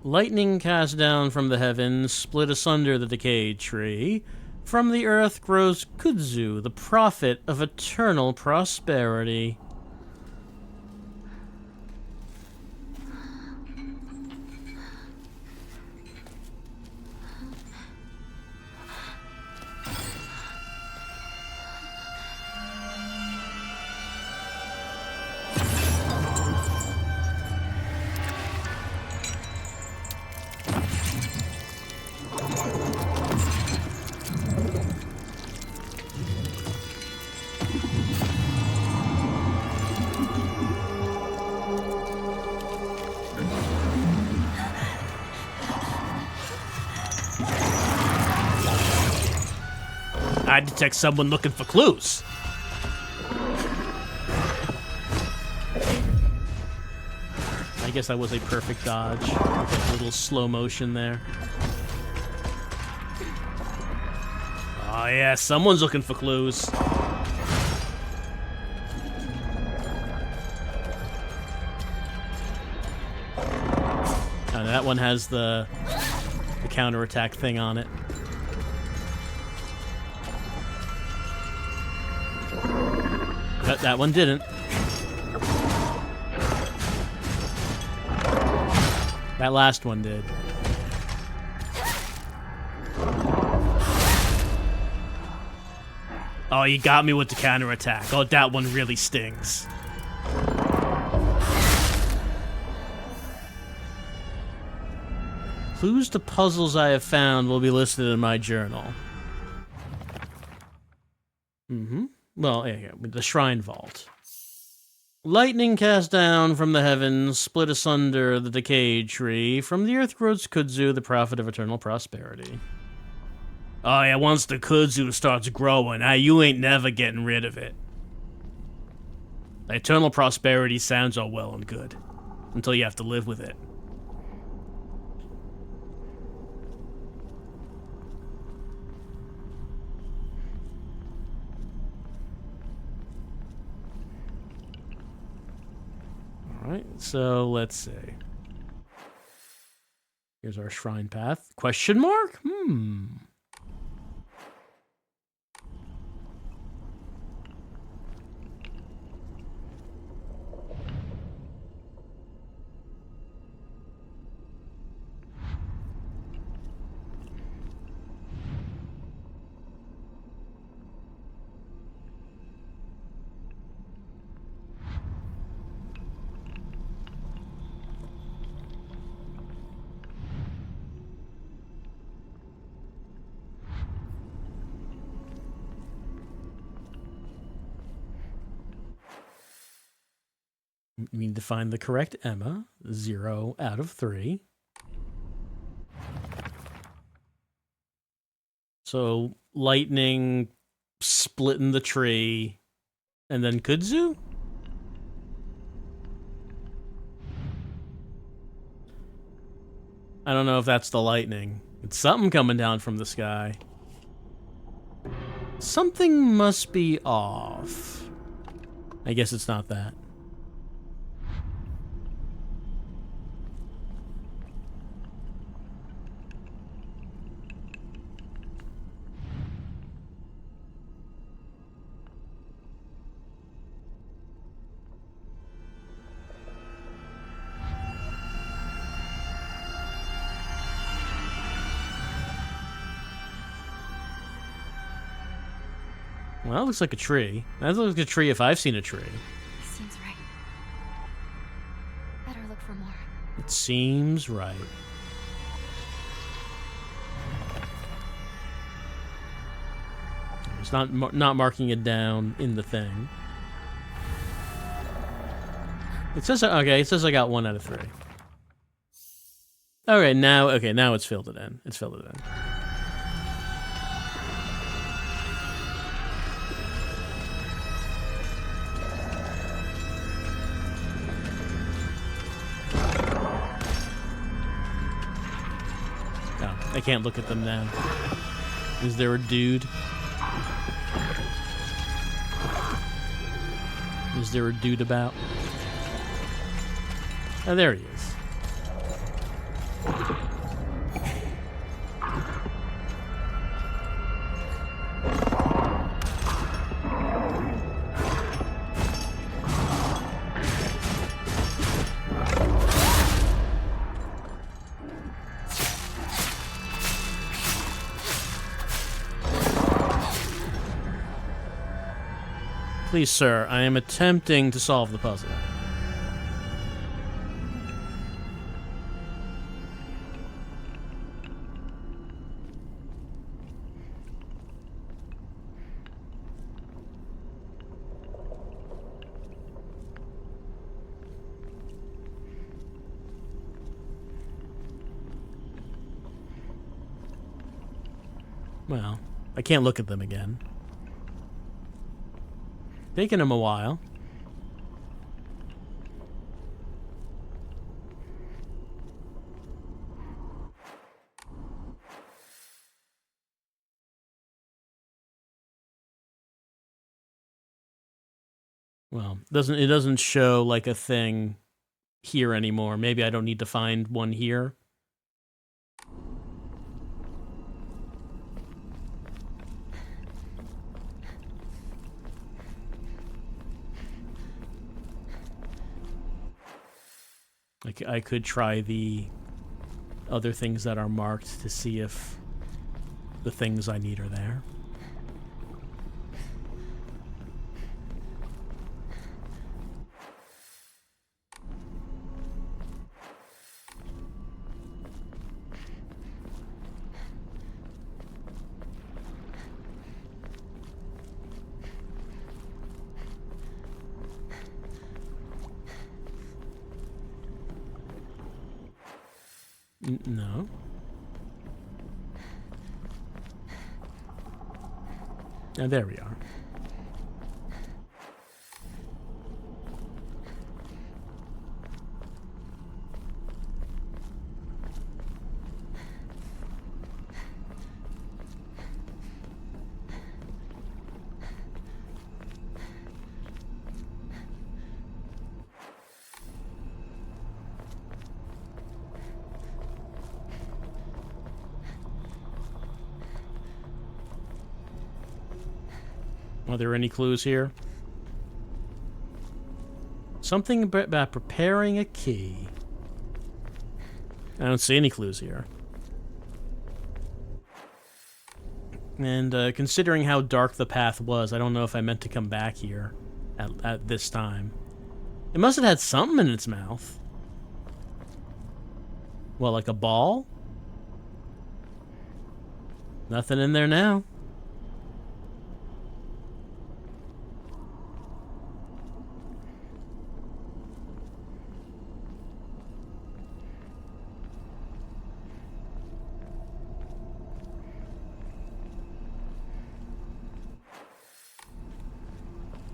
Lightning cast down from the heavens, split asunder the decayed tree. From the earth grows Kudzu, the prophet of eternal prosperity. I detect someone looking for clues. I guess that was a perfect dodge. A little slow motion there. Oh yeah, someone's looking for clues. And that one has the counterattack thing on it. But that one didn't. That last one did. Oh, you got me with the counterattack. Oh, that one really stings. Clues to puzzles I have found will be listed in my journal. Well, yeah, the Shrine Vault. Lightning cast down from the heavens, split asunder the decayed tree. From the earth grows Kudzu, the prophet of eternal prosperity. Oh yeah, once the Kudzu starts growing, you ain't never getting rid of it. Eternal prosperity sounds all well and good, until you have to live with it. Alright, so let's see. Here's our shrine path. Question mark? We need to find the correct Emma. 0 out of 3. So, lightning, splitting the tree, and then Kudzu? I don't know if that's the lightning. It's something coming down from the sky. Something must be off. I guess it's not that. Well, that looks like a tree. That looks like a tree if I've seen a tree. Seems right. Better look for more. It seems right. It's not marking it down in the thing. It says okay. It says I got 1 out of 3. Okay, now it's filled it in. It's filled it in. Oh, I can't look at them now. Is there a dude? Is there a dude about? Oh, there he is. Please, sir, I am attempting to solve the puzzle. Well, I can't look at them again. Taking him a while. Well, it doesn't show like a thing here anymore. Maybe I don't need to find one here. Like I could try the other things that are marked to see if the things I need are there. No. And there we are. Are there any clues here? Something about preparing a key. I don't see any clues here. And considering how dark the path was, I don't know if I meant to come back here at this time. It must have had something in its mouth. Well, like a ball? Nothing in there now.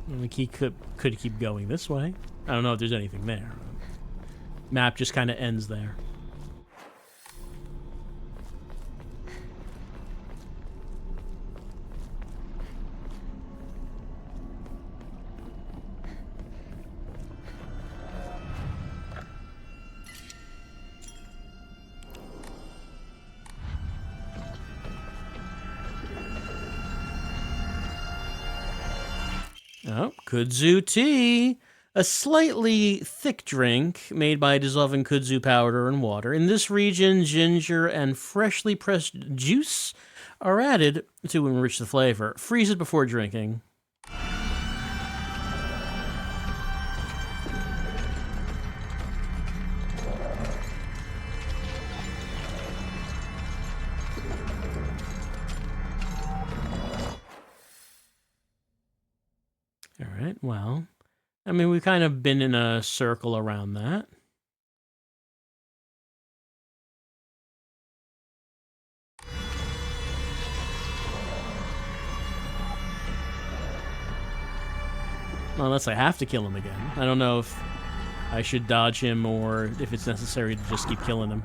The key could keep going this way. I don't know if there's anything there. Map just kind of ends there. Oh, kudzu tea. A slightly thick drink made by dissolving kudzu powder and water. In this region, ginger and freshly pressed juice are added to enrich the flavor. Freeze it before drinking. All right, well, I mean, we've kind of been in a circle around that. Unless I have to kill him again. I don't know if I should dodge him or if it's necessary to just keep killing him.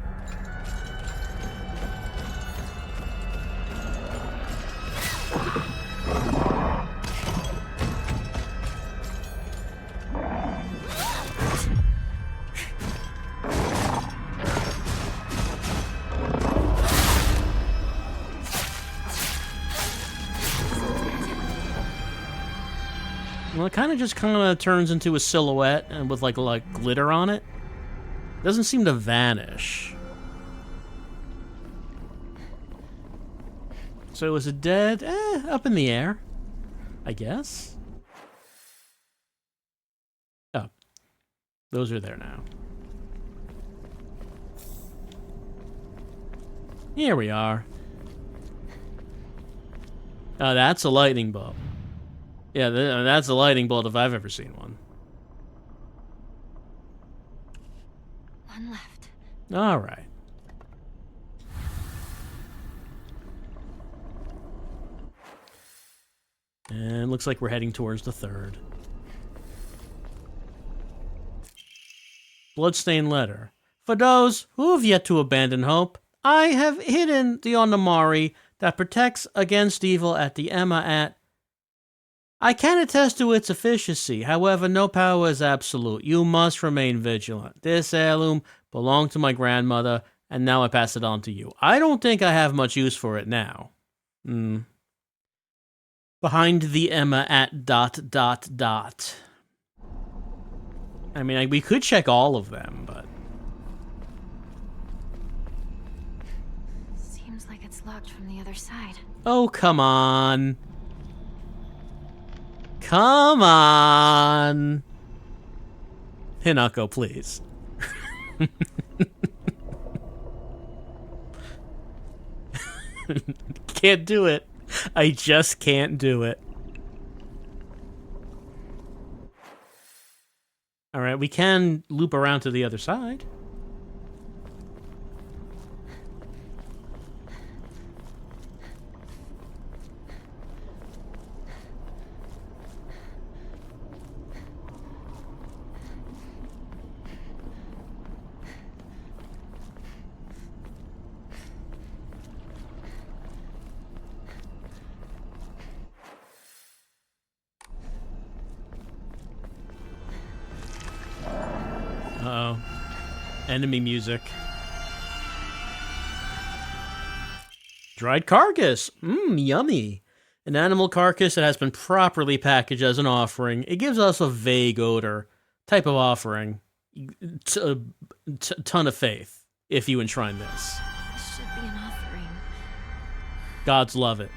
Well, it kind of turns into a silhouette and with like glitter on it. Doesn't seem to vanish. So is it dead? Up in the air, I guess. Oh, those are there now. Here we are. Oh, that's a lightning bolt. Yeah, that's a lightning bolt if I've ever seen one. One left. All right. And looks like we're heading towards the third. Bloodstained letter. For those who have yet to abandon hope, I have hidden the Onamari that protects against evil at the Emma at. I can attest to its efficacy, however, no power is absolute. You must remain vigilant. This heirloom belonged to my grandmother, and now I pass it on to you. I don't think I have much use for it now. Behind the Emma at ... I mean, we could check all of them, but... Seems like it's locked from the other side. Oh, come on. Come on. Hinako, please. Can't do it. I just can't do it. All right, we can loop around to the other side. Uh-oh. Enemy music. Dried carcass. Yummy. An animal carcass that has been properly packaged as an offering. It gives us a vague odor. Type of offering. Ton of faith, if you enshrine this. This should be an offering. Gods love it.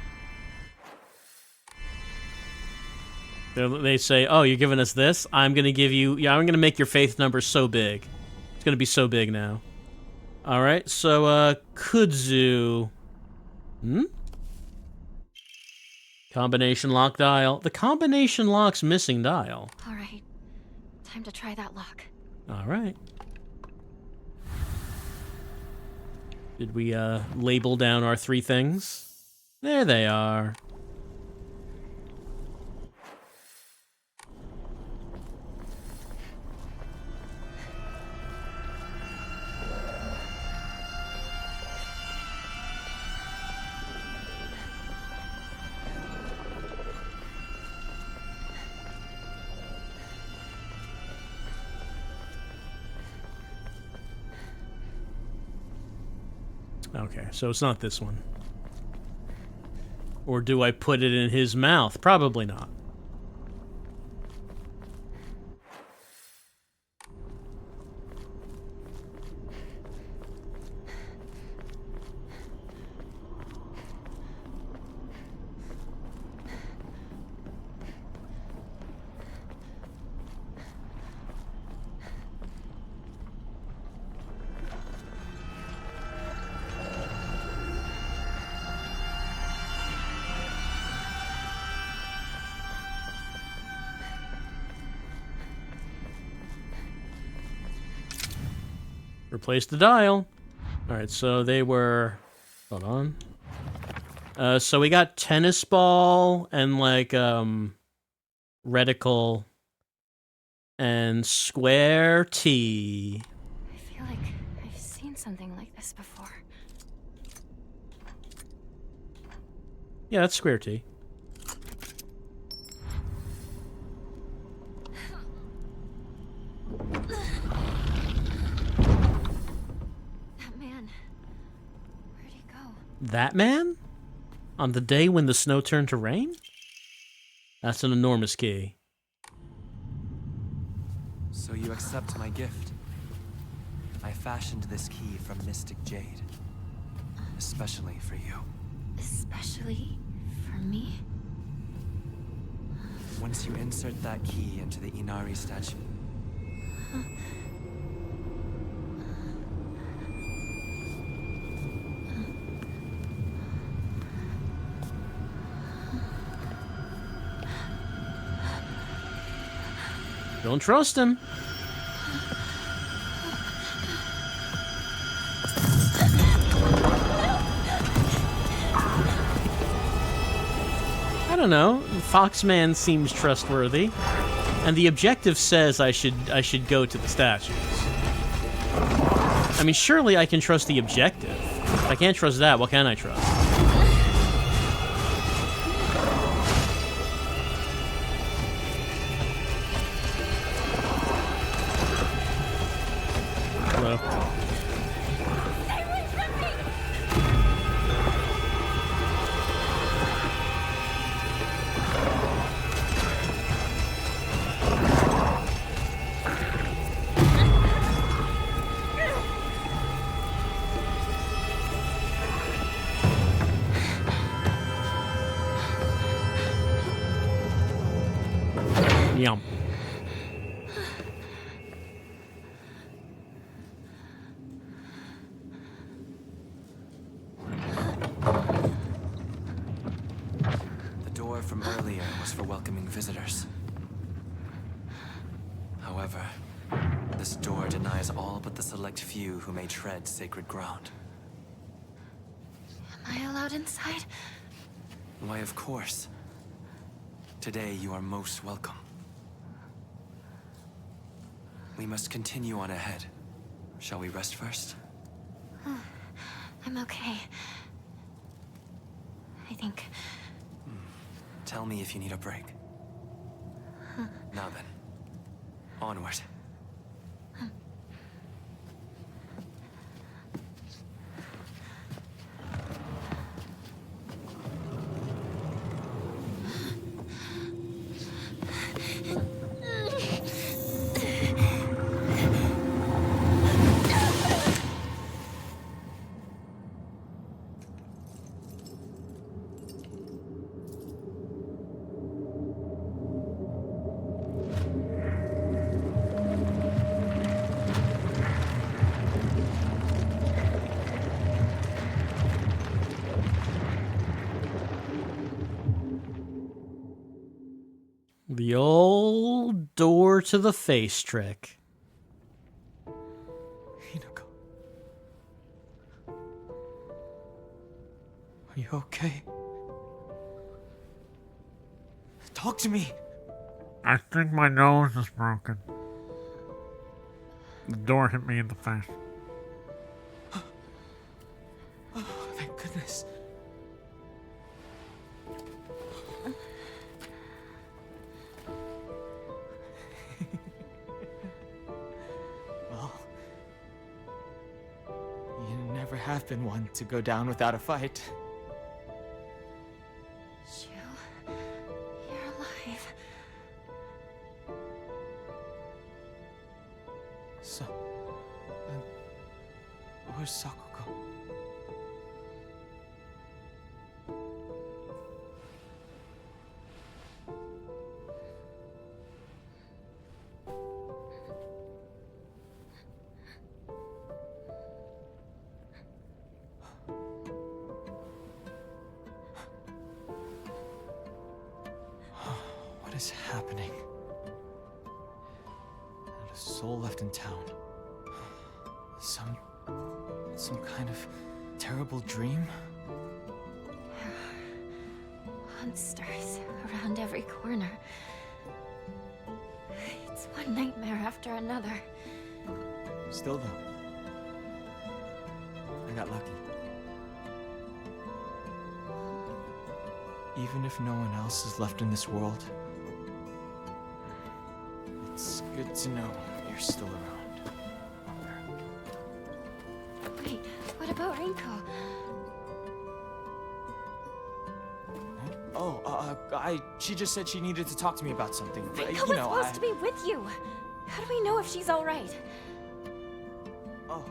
They say, oh, you're giving us this? I'm going to give you... Yeah, I'm going to make your faith number so big. It's going to be so big now. Alright, so, Kudzu... Combination lock dial. The combination lock's missing dial. Alright. Time to try that lock. Alright. Did we, label down our 3 things? There they are. Okay, so it's not this one. Or do I put it in his mouth? Probably not. Replace the dial. Alright, so they were... Hold on. So we got tennis ball and, like, reticle and square T. I feel like I've seen something like this before. Yeah, that's square T. That man. Where'd he go? That man? On the day when the snow turned to rain? That's an enormous key. So you accept my gift? I fashioned this key from Mystic Jade. Especially for you. Especially for me? Once you insert that key into the Inari statue... Don't trust him. I don't know. Foxman seems trustworthy, and the objective says I should go to the statues. I mean, surely I can trust the objective. If I can't trust that, what can I trust? Hello. Yum. The door from earlier was for welcoming visitors. However, this door denies all but the select few who may tread sacred ground. Am I allowed inside? Why, of course. Today you are most welcome. We must continue on ahead. Shall we rest first? I'm okay. I think. Tell me if you need a break. Now then, onward. The old door to the face trick. Hinako. Are you okay? Talk to me! I think my nose is broken. The door hit me in the face. Oh, thank goodness. Well, you never have been one to go down without a fight. You're alive. So, where's Sakuko? What is happening? Not a soul left in town. Some kind of terrible dream? Monsters around every corner. It's one nightmare after another. Still though, I got lucky. Even if no one else is left in this world, it's good to know you're still around. Wait, what about Rinko? She just said she needed to talk to me about something. Rinko was supposed to be with you. How do we know if she's all right? Oh.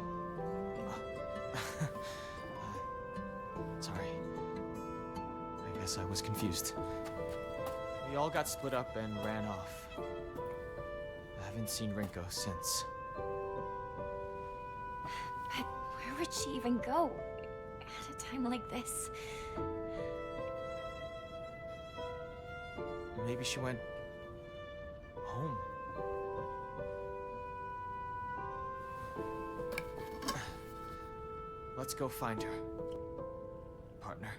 Sorry. I guess I was confused. We all got split up and ran off. I haven't seen Rinko since. But where would she even go at a time like this? Maybe she went home. Let's go find her, partner.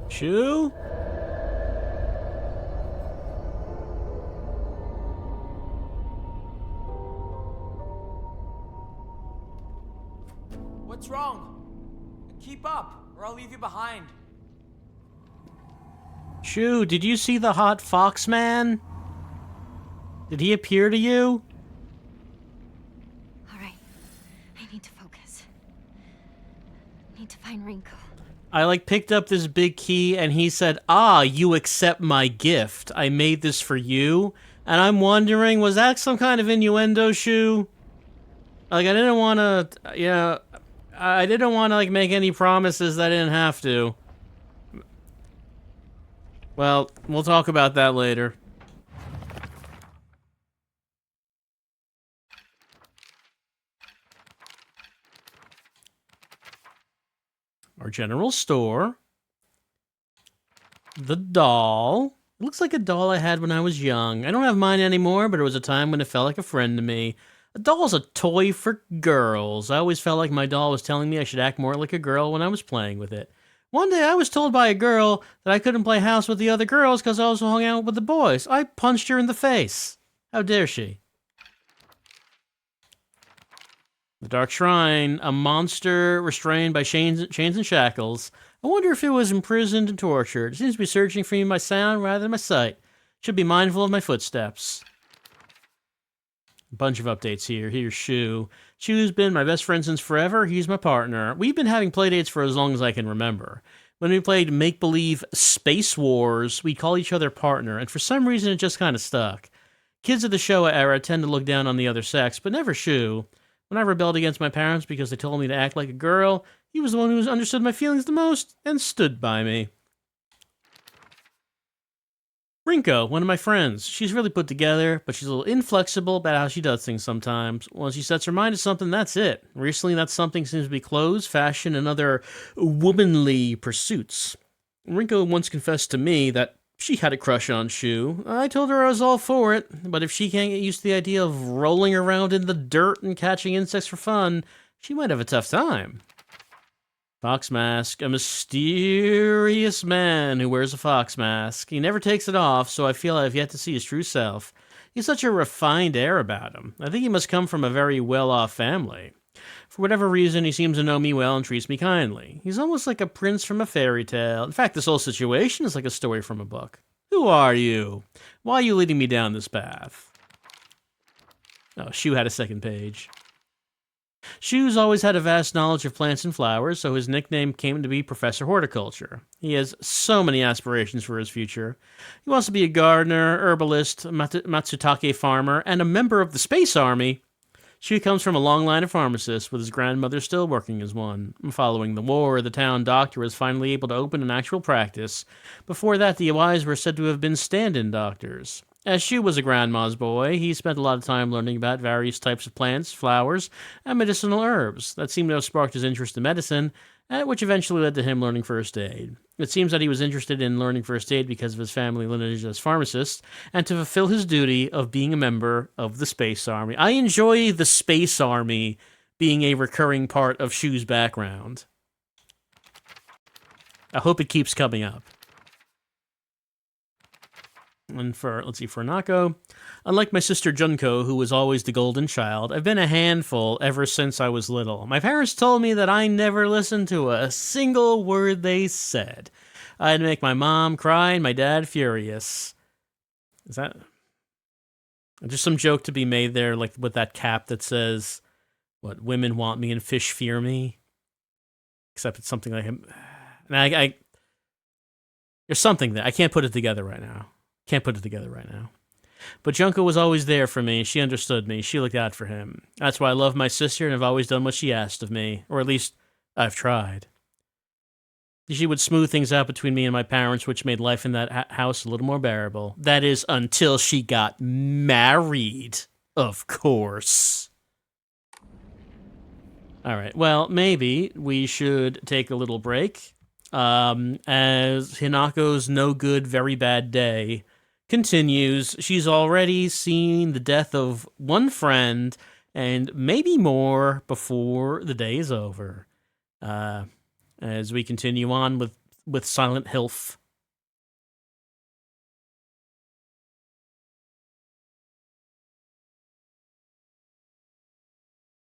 Shu? What's wrong? Keep up, or I'll leave you behind. Shu, did you see the hot foxman? Did he appear to you? All right, I need to focus. Need to find Rinko. I picked up this big key and he said, "Ah, you accept my gift. I made this for you." And I'm wondering, was that some kind of innuendo, Shu? I didn't want to, I didn't want to make any promises that I didn't have to. Well, we'll talk about that later. Our general store. The doll. It looks like a doll I had when I was young. I don't have mine anymore, but it was a time when it felt like a friend to me. A doll's a toy for girls. I always felt like my doll was telling me I should act more like a girl when I was playing with it. One day I was told by a girl that I couldn't play house with the other girls because I also hung out with the boys. I punched her in the face. How dare she? The Dark Shrine, a monster restrained by chains and shackles. I wonder if it was imprisoned and tortured. It seems to be searching for me by sound rather than my sight. Should be mindful of my footsteps. A bunch of updates here. Here's Shu. Shu's been my best friend since forever. He's my partner. We've been having playdates for as long as I can remember. When we played make-believe Space Wars, we'd call each other partner, and for some reason it just kind of stuck. Kids of the Showa era tend to look down on the other sex, but never Shu. When I rebelled against my parents because they told me to act like a girl, he was the one who understood my feelings the most and stood by me. Rinko, one of my friends. She's really put together, but she's a little inflexible about how she does things sometimes. Once she sets her mind to something, that's it. Recently, that something seems to be clothes, fashion, and other womanly pursuits. Rinko once confessed to me that she had a crush on Shu. I told her I was all for it, but if she can't get used to the idea of rolling around in the dirt and catching insects for fun, she might have a tough time. Fox mask, a mysterious man who wears a fox mask. He never takes it off, so I feel I've yet to see his true self. He has such a refined air about him. I think he must come from a very well-off family. For whatever reason, he seems to know me well and treats me kindly. He's almost like a prince from a fairy tale. In fact, this whole situation is like a story from a book. Who are you? Why are you leading me down this path? Oh, Shu had a second page. Shu's always had a vast knowledge of plants and flowers, so his nickname came to be Professor Horticulture. He has so many aspirations for his future. He wants to be a gardener, herbalist, Matsutake farmer, and a member of the Space Army. Shu comes from a long line of pharmacists, with his grandmother still working as one. Following the war, the town doctor was finally able to open an actual practice. Before that, the Iwais were said to have been stand-in doctors. As Shu was a grandma's boy, he spent a lot of time learning about various types of plants, flowers, and medicinal herbs. That seemed to have sparked his interest in medicine, which eventually led to him learning first aid. It seems that he was interested in learning first aid because of his family lineage as pharmacist, and to fulfill his duty of being a member of the Space Army. I enjoy the Space Army being a recurring part of Shu's background. I hope it keeps coming up. And for Hinako, unlike my sister Junko, who was always the golden child, I've been a handful ever since I was little. My parents told me that I never listened to a single word they said. I'd make my mom cry and my dad furious. Is that just some joke to be made there, like with that cap that says, what, women want me and fish fear me? Except it's something like him. There's something there. I can't put it together right now. But Junko was always there for me. She understood me. She looked out for him. That's why I love my sister and have always done what she asked of me. Or at least, I've tried. She would smooth things out between me and my parents, which made life in that house a little more bearable. That is, until she got married, of course. All right, well, maybe we should take a little break. As Hinako's no good, very bad day continues, she's already seen the death of one friend and maybe more before the day is over. As we continue on with Silent Hilf